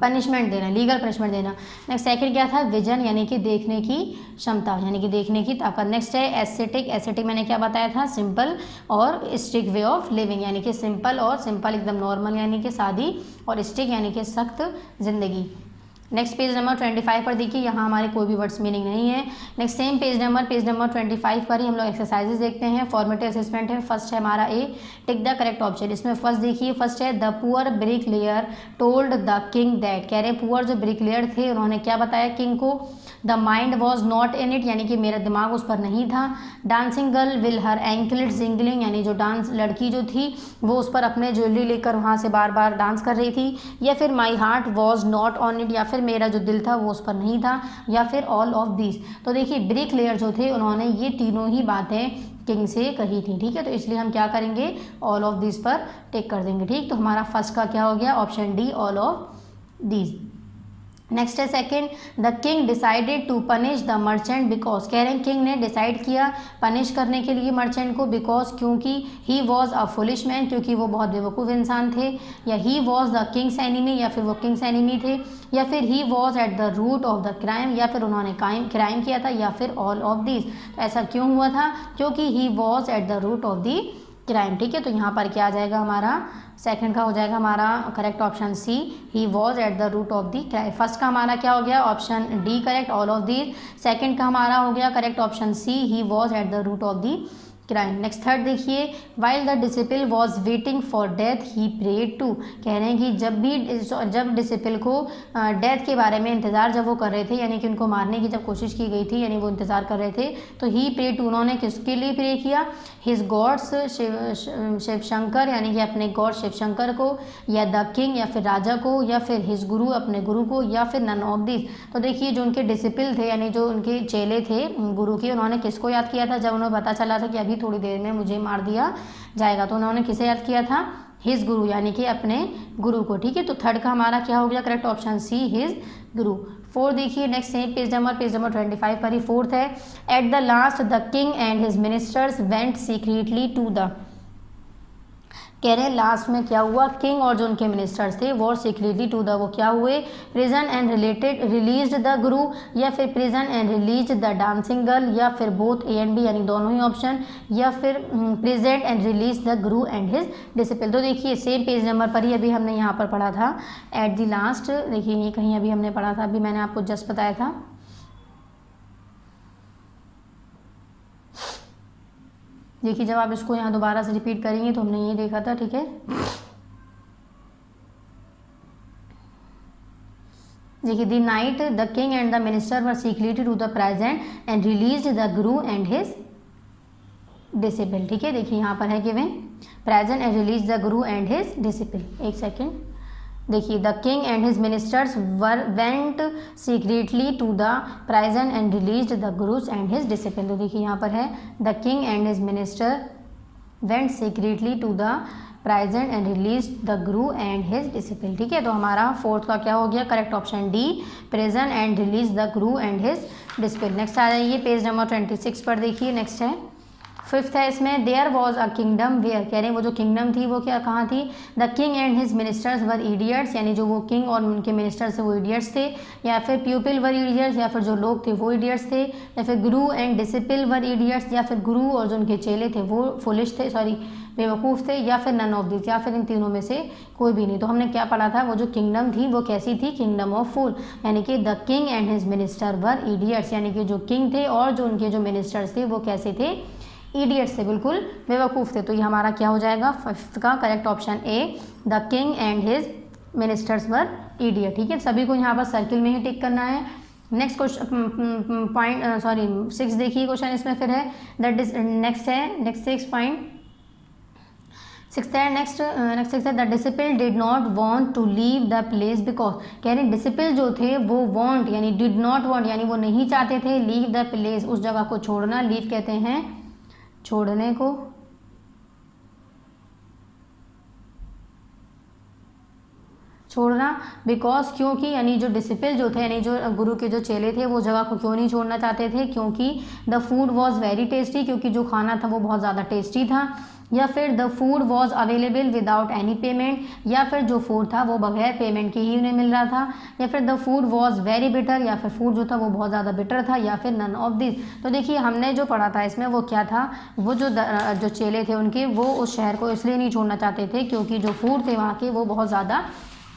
पनिशमेंट देना, लीगल पनिशमेंट देना। नेक्स्ट सेकंड क्या था? विजन यानी कि देखने की क्षमता यानी कि देखने की ताकत। नेक्स्ट है एस्थेटिक, एस्थेटिक मैंने क्या बताया था? सिंपल और स्ट्रिक्ट वे ऑफ लिविंग, यानी कि सिंपल और सिंपल एकदम नॉर्मल यानी कि सादी, और स्ट्रिक्ट यानी कि सख्त जिंदगी। नेक्स्ट पेज नंबर 25 पर देखिए, यहाँ हमारे कोई भी वर्ड्स मीनिंग नहीं है। नेक्स्ट सेम पेज नंबर 25 पर ही हम लोग एक्सरसाइजेज देखते हैं। फॉर्मेटिव असेसमेंट है। फर्स्ट है हमारा ए, टिक द करेक्ट ऑप्शन। इसमें फर्स्ट देखिए, फर्स्ट है the poor brick layer told the king that, कह रहे हैं पुअर जो ब्रिक लेयर थे उन्होंने क्या बताया किंग को? The mind was not in it, यानी कि मेरा दिमाग उस पर नहीं था। Dancing girl will her anklet jingling, यानी जो डांस लड़की जो थी वो उस पर अपने ज्वेलरी लेकर वहाँ से बार बार डांस कर रही थी। या फिर my heart was not on it, या फिर मेरा जो दिल था वो उस पर नहीं था। या फिर ऑल ऑफ दिस। तो देखिए ब्रिक लेयर जो थे उन्होंने ये तीनों ही बातें किंग से कही थी। ठीक है, तो इसलिए हम क्या करेंगे? ऑल ऑफ दिस पर टिक कर देंगे। ठीक, तो हमारा फर्स्ट का क्या हो गया? Option D, all of this. Next है second, the king decided to punish the merchant because, कह रहे हैं किंग ने डिसाइड किया पनिश करने के लिए मर्चेंट को, बिकॉज क्योंकि he was a foolish man, क्योंकि वो बहुत बेवकूफ़ इंसान थे। या he was the king's enemy, या फिर वो किंग्स एनिमी थे। या फिर he was at the root of the crime, या फिर उन्होंने क्राइम किया था। या फिर ऑल ऑफ दिस। तो ऐसा क्यों हुआ था? क्योंकि he was at the root of the crime. ठीक है, तो यहाँ पर क्या आ जाएगा? हमारा सेकंड का हो जाएगा हमारा correct option C, he was at the root of the crime. First का हमारा क्या हो गया? Option D correct, all of the. Second का हमारा हो गया correct option C, he was at the root of the crime. Next third देखिए, while the disciple was waiting for death he prayed to. कह रहे हैं कि जब डिसिपल को डेथ के बारे में इंतज़ार जब वो कर रहे थे, यानी कि उनको मारने की जब कोशिश की गई थी, यानी वो इंतज़ार कर रहे थे, तो ही प्रेड टू, उन्होंने किसके लिए प्रे किया? हिज गॉड्स, शिव शंकर, यानी कि अपने गॉड शिव शंकर को, या द किंग, या फिर राजा को, या फिर हिज गुरु, अपने गुरु को, या फिर नन ऑफ दिस। तो देखिए जो उनके डिसिपल थे, यानी जो उनके चेले थे गुरु के, उन्होंने किसको याद किया था? जब उन्हें पता चला था कि अभी थोड़ी देर में मुझे मार दिया जाएगा, तो उन्होंने किसे याद किया था? हिज गुरु, यानी कि अपने गुरु को। ठीक है, तो थर्ड का हमारा क्या हो गया? Correct option C, his guru. Fourth देखिए, नेक्स्ट सेम पेज नंबर 25 पर ही फोर्थ है, at the last the king and his ministers went secretly to the. कह रहे हैं लास्ट में क्या हुआ? किंग और जो उनके मिनिस्टर्स थे वो सीक्रेटली टू द, वो क्या हुए? प्रिजन एंड रिलीज्ड द गुरु, या फिर prison and released the dancing girl, या फिर बोथ ए एंड बी, यानी दोनों ही ऑप्शन, या फिर present and release the guru and his disciple. तो देखिए सेम पेज नंबर पर ही अभी हमने यहाँ पर पढ़ा था एट द लास्ट, देखिए ये कहीं अभी हमने पढ़ा था, अभी मैंने आपको जस्ट बताया था। देखिए जब आप इसको यहाँ दोबारा से रिपीट करेंगे तो हमने ये देखा था। ठीक है, देखिए the night the king and the minister were secretly to the present and released the guru and his disciple. ठीक है, देखिए यहाँ पर है given present and release the guru and his disciple. एक सेकेंड, देखिए the king and his ministers were went secretly to the present and released the guru's and his disciple. तो देखिए यहाँ पर है the king and his minister went secretly to the present and release the guru and his disciple. ठीक है, तो हमारा फोर्थ का क्या हो गया? Correct option D, present and release the guru and his disciple. Next आ जाइए पेज नंबर 26 पर, देखिए नेक्स्ट है फिफ्थ है इसमें, there was a kingdom where. कह रहे हैं वो जो किंगडम थी वो क्या कहाँ थी? The king and his ministers were idiots, यानी जो वो किंग और उनके मिनिस्टर्स थे वो इडियट्स थे, या फिर पीपल वर इडियट्स, या फिर जो लोग थे वो इडियट्स थे, या फिर गुरु एंड डिसिपल वर इडियट्स, या फिर गुरु और जो उनके चेले थे वो फुलिश थे, सॉरी बेवकूफ़ थे, या फिर नन ऑफ दिस, या फिर इन तीनों में से कोई भी नहीं। तो हमने क्या पढ़ा था? वो जो किंगडम थी वो कैसी थी? किंगडम ऑफ फूल, यानी कि the king and his minister were idiots, यानी कि जो किंग थे और जो उनके जो मिनिस्टर्स थे वो कैसे थे? इडियट्स थे, बिल्कुल बेवकूफ़ थे। तो ये हमारा क्या हो जाएगा? फिफ्थ का correct option A, the king and his ministers were idiot. ठीक है, सभी को यहाँ पर सर्किल में ही टिक करना है। नेक्स्ट क्वेश्चन पॉइंट सॉरी 6 देखिए क्वेश्चन इसमें फिर है नेक्स्ट 6 पॉइंट 6 है नेक्स्ट 6 है the disciple did not want to leave the place because. कह रहे हैं डिसिपल जो थे वो वांट यानी डिड नॉट वांट यानी वो नहीं चाहते थे लीव द प्लेस, उस जगह को छोड़ना। लीव कहते हैं छोड़ने को, छोड़ना, बिकॉज क्योंकि, यानी जो डिसिपल जो थे यानी जो गुरु के जो चेले थे वो जगह को क्यों नहीं छोड़ना चाहते थे? क्योंकि the food was very tasty, क्योंकि जो खाना था वो बहुत ज़्यादा टेस्टी था, या फिर the food was available without any payment, या फिर जो फूड था वो बगैर पेमेंट के ही उन्हें मिल रहा था, या फिर the food was very bitter, या फिर फूड जो था वो बहुत ज़्यादा बिटर था, या फिर नन ऑफ दिस। तो देखिए हमने जो पढ़ा था इसमें वो क्या था? वो जो चेले थे उनके वो उस शहर को इसलिए नहीं छोड़ना चाहते थे क्योंकि जो फूड थे वहाँ के वो बहुत ज़्यादा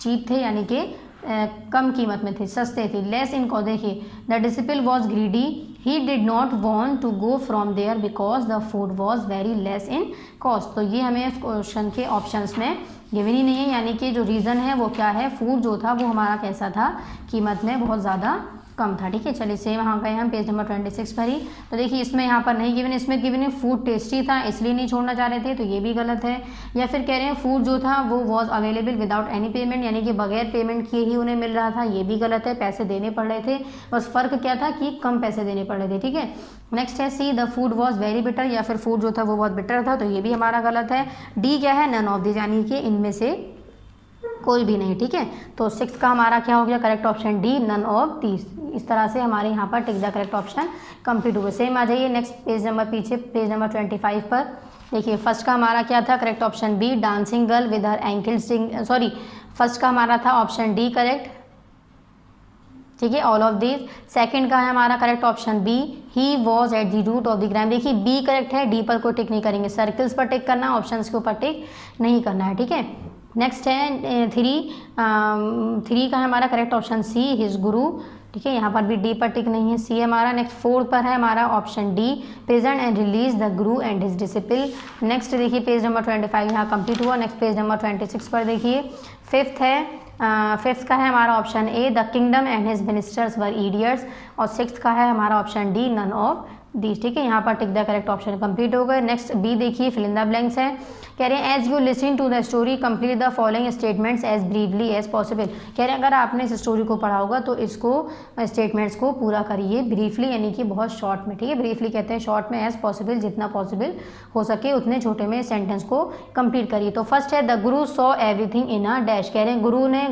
चीप थे, यानी कि कम कीमत में थे, सस्ते थे, लेस इनको। देखिए the disciple was greedy, he did not want to go from there because the food was very less in cost. तो ये हमें इस क्वेश्चन के ऑप्शंस में गिवन ही नहीं है, यानी कि जो रीज़न है वो क्या है? फूड जो था वो हमारा कैसा था? कीमत में बहुत ज़्यादा कम था। ठीक है, चलिए सेम वहाँ गए हम पेज नंबर 26 पर ही। तो देखिए इसमें यहाँ पर नहीं गिवन, इसमें गिवन है फूड टेस्टी था इसलिए नहीं छोड़ना चाह रहे थे, तो ये भी गलत है। या फिर कह रहे हैं फूड जो था वो was available without any payment, यानी कि बगैर पेमेंट किए ही उन्हें मिल रहा था, ये भी गलत है, पैसे देने पड़ रहे थे, बस फ़र्क क्या था कि कम पैसे देने पड़ रहे थे। ठीक है, नेक्स्ट है C, the food was very bitter, या फिर फूड जो था वो बहुत बिटर था, तो ये भी हमारा गलत है। डी क्या है? नन ऑफ दिस, यानी कि इनमें से कोई भी नहीं। ठीक है, तो 6 का हमारा क्या हो गया? Correct option D, none of this. इस तरह से हमारे यहाँ पर tick the correct option complete हुए। सेम आ जाइए नेक्स्ट पेज नंबर पीछे पेज नंबर 25 पर। देखिए फर्स्ट का हमारा क्या था? Correct option B, dancing girl with her ankle sorry first का हमारा था ऑप्शन डी करेक्ट। ठीक है, ऑल ऑफ दिस। सेकंड का है हमारा correct option B, he was at the root of the crime. देखिए बी करेक्ट है, डी पर कोई टिक नहीं करेंगे, सर्कल्स पर टिक करना, ऑप्शंस के ऊपर टिक नहीं करना है। ठीक है, नेक्स्ट है थ्री का है हमारा करेक्ट ऑप्शन सी, हिज गुरु। ठीक है, यहाँ पर भी डी पर टिक नहीं है, सी है हमारा। नेक्स्ट 4 पर है हमारा option D, present and release the guru and his disciple. Next देखिए पेज नंबर 25 यहाँ कंप्लीट हुआ। नेक्स्ट पेज नंबर 26 पर देखिए फिफ्थ का है हमारा option A, the kingdom and his ministers were idiots. और सिक्स्थ का है हमारा option D, none of these. ठीक है, यहाँ पर tick the correct option complete हो गए। नेक्स्ट बी देखिए, फिल इन द ब्लैंक्स है। कह रहे हैं as you listen to the story complete the following statements as briefly as possible. कह रहे हैं अगर आपने इस स्टोरी को पढ़ा होगा तो इसको स्टेटमेंट्स को पूरा करिए ब्रीफली, यानी कि बहुत शॉर्ट में। ठीक है, ब्रीफली कहते हैं शॉर्ट में, एज पॉसिबल जितना पॉसिबल हो सके उतने छोटे में सेंटेंस को कंप्लीट करिए। तो फर्स्ट है the Guru saw everything in a dash. कह रहे हैं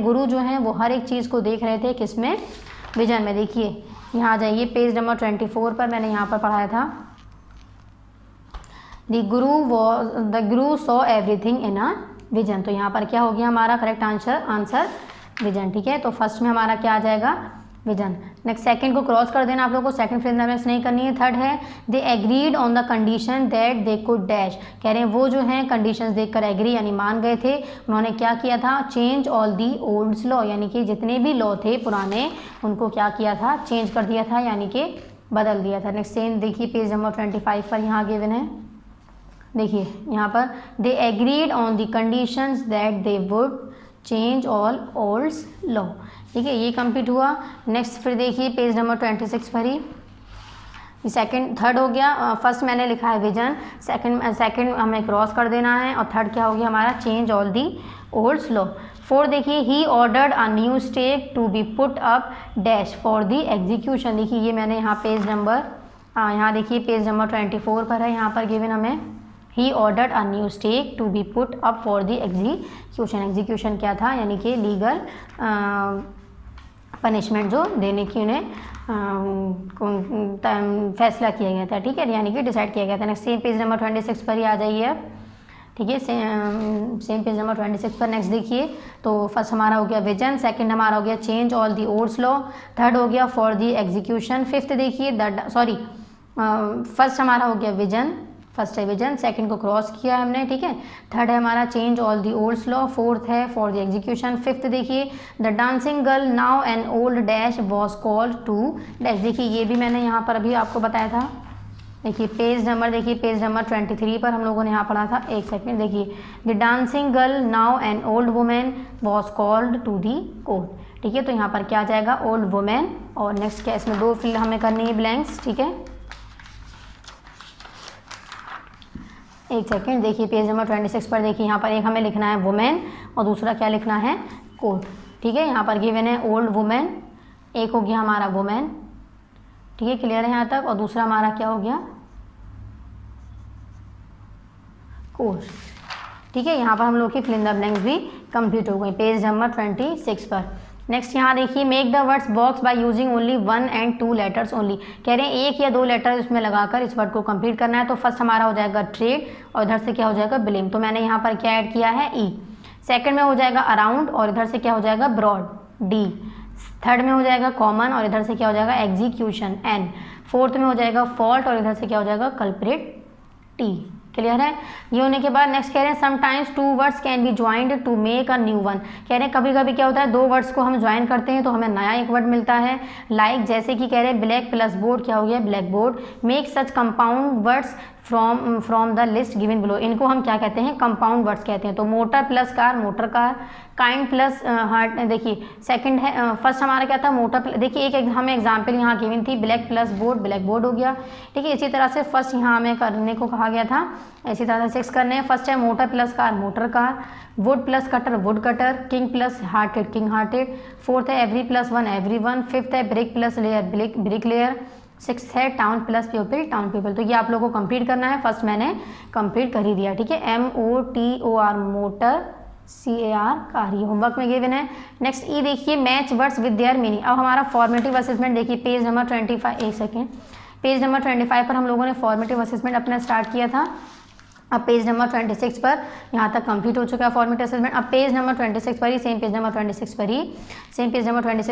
गुरु जो है वो हर एक चीज़ को देख रहे थे, किसमें, विजन में। देखिए यहाँ आ जाइए पेज नंबर 24 पर, मैंने यहाँ पर पढ़ाया था the Guru saw everything in a vision. तो यहाँ पर क्या हो गया हमारा करेक्ट आंसर विजन। ठीक है, तो फर्स्ट में हमारा क्या आ जाएगा, विजन। नेक्स्ट सेकंड को क्रॉस कर देना आप लोगों को, second fill in the blanks नहीं करनी है। थर्ड है they agreed on the condition that they could dash. कह रहे हैं वो जो है कंडीशंस देखकर एग्री यानी मान गए थे। उन्होंने क्या किया था, change all the old law, यानी कि जितने भी लॉ थे पुराने उनको क्या किया था, चेंज कर दिया था, यानी कि बदल दिया था। नेक्स्ट सेम देखिए पेज नंबर 25 पर यहाँ गिवन है। देखिए यहाँ पर दे agreed on the conditions that they would change all old law. ठीक है, ये कंप्लीट हुआ। नेक्स्ट फिर देखिए पेज नंबर 26 पर ही थर्ड हो गया। फर्स्ट मैंने लिखा है विजन, सेकंड हमें क्रॉस कर देना है, और थर्ड क्या हो गया हमारा, change all the old law. Fourth देखिए he ordered a new stake to be put up dash for the execution. देखिए ये मैंने यहाँ पेज नंबर यहाँ देखिए पेज नंबर 24 पर है, यहाँ पर गिवन हमें he ordered a new stake to be put up for the execution. Execution क्या था, यानी कि लीगल पनिशमेंट जो देने की उन्हें फैसला किया गया था। ठीक है, यानी कि डिसाइड किया गया था। नेक्स्ट सेम पेज नंबर 26 पर ही आ जाइए अब। ठीक है, सेम पेज नंबर 26 पर नेक्स्ट देखिए। तो फर्स्ट हमारा हो गया विजन, सेकंड हमारा हो गया change all the old law, third हो गया फॉर दी एग्जीक्यूशन, फिफ्थ देखिए फर्स्ट हमारा हो गया विजन, फर्स्ट है विजन, सेकंड को क्रॉस किया हमने। ठीक है, थर्ड है हमारा change all the old law, fourth है फॉर द एग्जीक्यूशन, फिफ्थ देखिए the dancing girl now an old dash was called to dash. देखिए ये भी मैंने यहाँ पर अभी आपको बताया था। देखिए पेज नंबर 23 पर हम लोगों ने यहाँ पढ़ा था। एक सेकेंड देखिए, the dancing girl now an old women was called to the court. ठीक है, तो यहाँ पर क्या आ जाएगा, ओल्ड वुमेन। और नेक्स्ट क्या, इसमें दो फिल हमें करनी है ब्लैंक्स। ठीक है, एक सेकेंड देखिए पेज नंबर 26 पर देखिए यहाँ पर एक हमें लिखना है वुमेन और दूसरा क्या लिखना है, कोट। ठीक है, यहाँ पर गिवन है ओल्ड वुमेन, एक हो गया हमारा वुमेन। ठीक है, क्लियर है यहाँ तक। और दूसरा हमारा क्या हो गया, कोट। ठीक है, यहाँ पर हम लोग की फिल इन द ब्लैंक्स भी कंप्लीट हो गई पेज नंबर 26 पर। नेक्स्ट यहाँ देखिए make the words box by using only 1 and 2 letters only. कह रहे हैं 1 या 2 लेटर इसमें लगाकर इस वर्ड को कंप्लीट करना है। तो फर्स्ट हमारा हो जाएगा ट्रेड और इधर से क्या हो जाएगा, ब्लेम। तो मैंने यहाँ पर क्या ऐड किया है, ई। सेकंड में हो जाएगा अराउंड और इधर से क्या हो जाएगा, ब्रॉड, डी। थर्ड में हो जाएगा कॉमन और इधर से क्या हो जाएगा, एग्जीक्यूशन, एन। फोर्थ में हो जाएगा फॉल्ट और इधर से क्या हो जाएगा, कल्प्रिट, टी। क्लियर है। ये होने के बाद नेक्स्ट कह रहे हैं sometimes 2 words can be joined to make a new one. कह रहे हैं कभी कभी क्या होता है, 2 वर्ड्स को हम ज्वाइन करते हैं तो हमें नया एक वर्ड मिलता है। लाइक जैसे कि कह रहे हैं ब्लैक प्लस बोर्ड क्या हो गया, black board. Make such compound words from the list given below. इनको हम क्या कहते हैं, कंपाउंड वर्ड्स कहते हैं। तो motor plus car, motor car. Kind plus heart. देखिए सेकंड है, फर्स्ट हमारा क्या था, मोटर। देखिए एक हमें एग्जांपल यहाँ गिवन थी, black plus board, black board हो गया। ठीक है, इसी तरह से फर्स्ट यहाँ हमें करने को कहा गया था, इसी तरह से 6 करने हैं। फर्स्ट है motor plus car, motor car. Wood plus cutter, wood cutter. King plus hearted, king hearted. Fourth है every plus one, every one. Fifth है brick plus layer, brick layer. 6th है town plus people, town people. तो ये आप लोगों को कंप्लीट करना है, फर्स्ट मैंने कंप्लीट कर ही दिया। ठीक है, MOTOR मोटर, CAR कार, ये होमवर्क में गिवन है। नेक्स्ट ई देखिए match words with their meaning. अब हमारा फॉर्मेटिव असेसमेंट देखिए पेज नंबर 25, एक सेकेंड, पेज नंबर 25 पर हम लोगों ने फॉर्मेटिव असेसमेंट अपना स्टार्ट किया था। अब पेज नंबर 26 पर यहाँ तक कंप्लीट हो चुका है फॉर्मेटिव असेसमेंट। अब पेज नंबर 26 पर ही सेम पेज नंबर 26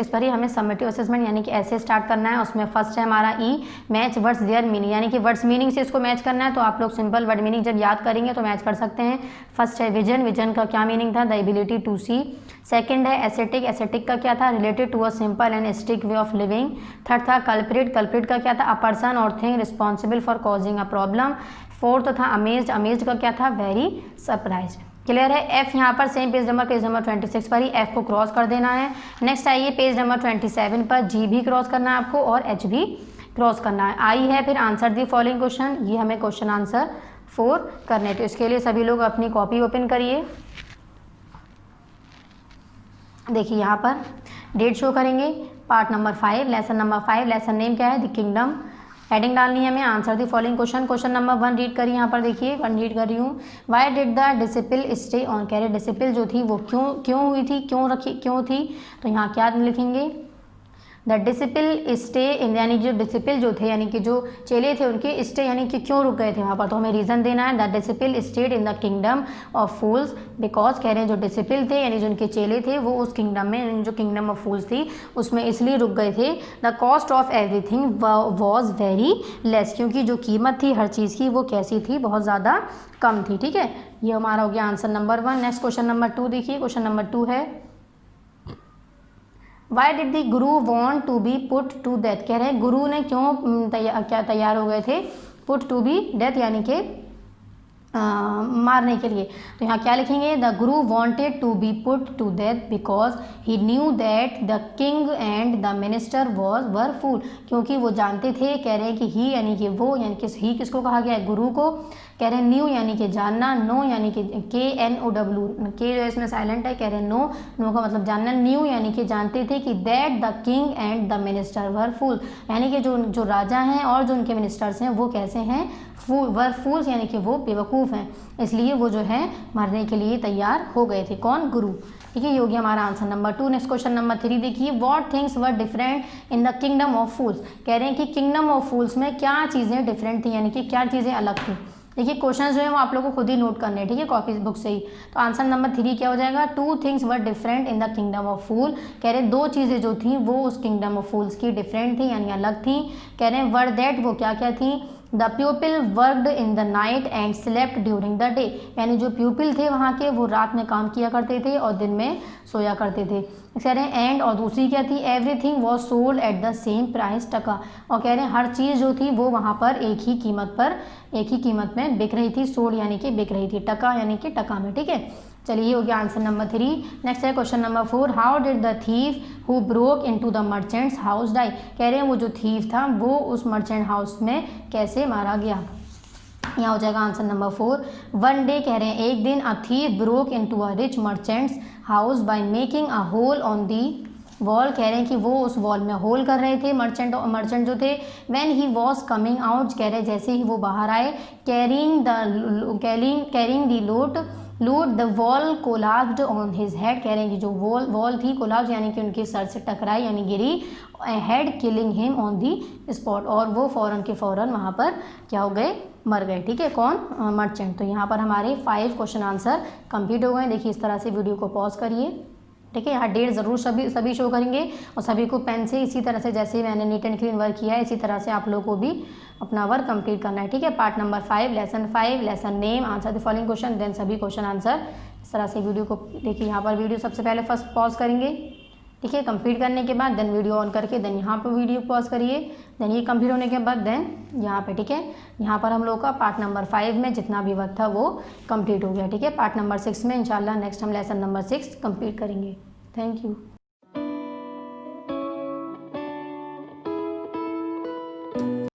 पर ही हमें समेटिव असेसमेंट यानी कि ऐसे स्टार्ट करना है। उसमें फर्स्ट है हमारा ई, मैच वर्ड्स देयर मीनिंग, यानी कि वर्ड्स मीनिंग से इसको मैच करना है। तो आप लोग सिंपल वर्ड मीनिंग जब याद करेंगे तो मैच कर सकते हैं। फर्स्ट है विजन, विजन का क्या मीनिंग था, the ability to see. Second है एसेटिक, एसेटिक का क्या था, related to a simple and stick way of living. Third था कल्प्रिट, कल्प्रिट का क्या था, अ पर्सन और thing responsible for causing a problem. Fourth था अमेज्ड, अमेज्ड का क्या था, वेरी सरप्राइज। क्लियर है। एफ यहाँ पर सेम पेज नंबर 26 पर ही एफ को क्रॉस कर देना है। नेक्स्ट आइए पेज नंबर 27 पर जी भी क्रॉस करना है आपको और एच भी क्रॉस करना है। आई है फिर आंसर दी फॉलोइंग क्वेश्चन, ये हमें क्वेश्चन आंसर 4 करने। तो इसके लिए सभी लोग अपनी कॉपी ओपन करिए। देखिए यहाँ पर डेट शो करेंगे, part number 5 lesson number 5, lesson name क्या है, द किंगडम। हेडिंग डालनी है हमें, answer the following question. Question number 1 read करिए, यहाँ पर देखिए 1 रीड कर रही हूँ। Why did the disciple stay on, कह रहे डिसिपल जो थी वो क्यों हुई थी, क्यों थी। तो यहाँ क्या लिखेंगे, द डिसिपल स्टे इन, यानी जो डिसिपल जो थे यानी कि जो चेले थे उनके स्टे यानी कि क्यों रुक गए थे वहाँ पर, तो हमें रीज़न देना है। The disciple stayed in the kingdom of fools because, कह रहे हैं जो डिसिपल थे यानी जो उनके चेले थे वो उस किंगडम में, जो किंगडम ऑफ फूल्स थी उसमें इसलिए रुक गए थे। The cost of everything was very less, क्योंकि जो कीमत थी हर चीज़ की वो कैसी थी, बहुत ज़्यादा कम थी। ठीक है, ये हमारा हो गया answer number 1। Next question number 2 देखिए, क्वेश्चन नंबर 2 है Y did the guru want to be put to death, कह रहे हैं गुरु ने क्यों तैयार हो गए थे, पुट टू बी डेथ यानी कि मारने के लिए। तो यहाँ क्या लिखेंगे, the guru wanted to be put to death because he knew that the king and the minister were fool, क्योंकि वो जानते थे, कह रहे हैं कि ही यानी कि वो, यानी कि ही किसको कहा गया है, गुरु को। कह रहे हैं न्यू यानी कि जानना, नो यानी कि KNOW, के जो इसमें साइलेंट है, कह रहे हैं नो, नो का मतलब जानना। न्यू यानी कि जानते थे कि that the king and the minister were fool, यानी कि जो राजा हैं और जो उनके मिनिस्टर्स हैं वो कैसे हैं, वर फूल्स यानी कि वो बेवकूफ़ हैं, इसलिए वो जो है मरने के लिए तैयार हो गए थे। कौन, गुरु। ठीक है, ये हो गया हमारा answer number 2। Next question number 3 देखिए, what things were different in the kingdom of fools, कह रहे हैं कि किंगडम ऑफ फूल्स में क्या चीज़ें डिफरेंट थी, यानी कि क्या चीज़ें अलग थी। देखिए क्वेश्चन जो है वो आप लोगों को खुद ही नोट करने हैं, ठीक है, कॉपी बुक से ही। तो आंसर नंबर 3 क्या हो जाएगा, 2 things were different in the kingdom of fool, कह रहे हैं 2 चीज़ें जो थी वो उस किंगडम ऑफ फूल्स की डिफरेंट थी यानी अलग थी। कह रहे हैं वर दैट, वो क्या क्या थी, the प्यूपिल worked in the night and slept during the day, यानी जो प्यूपिल थे वहाँ के वो रात में काम किया करते थे और दिन में सोया करते थे। कह रहे हैं एंड, और दूसरी क्या थी, everything was sold at the same price, टका, और कह रहे हैं हर चीज़ जो थी वो वहाँ पर एक ही कीमत में बिक रही थी। सोल्ड यानी कि बिक रही थी, टका यानी कि टका में। ठीक है, चलिए ये हो गया आंसर नंबर 3। नेक्स्ट है question number 4, how did the thief who broke into the merchant's house die, कह रहे हैं वो जो थीफ था वो उस मर्चेंट हाउस में कैसे मारा गया। यहाँ हो जाएगा आंसर नंबर 4। वन डे, कह रहे हैं एक दिन, a thief broke into a rich merchant's house by making a hole on the wall, कह रहे हैं कि वो उस वॉल में होल कर रहे थे मर्चेंट जो थे। When he was coming out, कह रहे जैसे ही वो बाहर आए, carrying the loot the wall collapsed on his head, कह रहे हैं कि जो वॉल थी कोलाप्स यानी कि उनके सर से टकराई यानी गिरी, head killing him on the spot, और वो फ़ौरन के फ़ौरन वहाँ पर क्या हो गए, मर गए। ठीक है, कौन, मर्चेंट। तो यहाँ पर हमारे 5 क्वेश्चन आंसर कंप्लीट हो गए। देखिए इस तरह से वीडियो को पॉज करिए। ठीक है, यहाँ डेट ज़रूर सभी शो करेंगे और सभी को पेन से इसी तरह से जैसे मैंने नीट एंड क्लीन वर्क किया है इसी तरह से आप लोगों को भी अपना वर्क कंप्लीट करना है। ठीक है, part number 5 lesson name, answer the following question, then सभी क्वेश्चन आंसर। इस तरह से वीडियो को देखिए, यहाँ पर वीडियो सबसे पहले फर्स्ट पॉज करेंगे। ठीक है, कंप्लीट करने के बाद देन वीडियो ऑन करके देन यहाँ पर वीडियो पॉज करिए, देन ये कंप्लीट होने के बाद देन यहाँ पे। ठीक है, यहाँ पर हम लोग का पार्ट नंबर 5 में जितना भी वर्क था वो कंप्लीट हो गया। ठीक है, पार्ट नंबर 6 में इंशाल्लाह नेक्स्ट हम लेसन नंबर 6 कंप्लीट करेंगे। Thank you.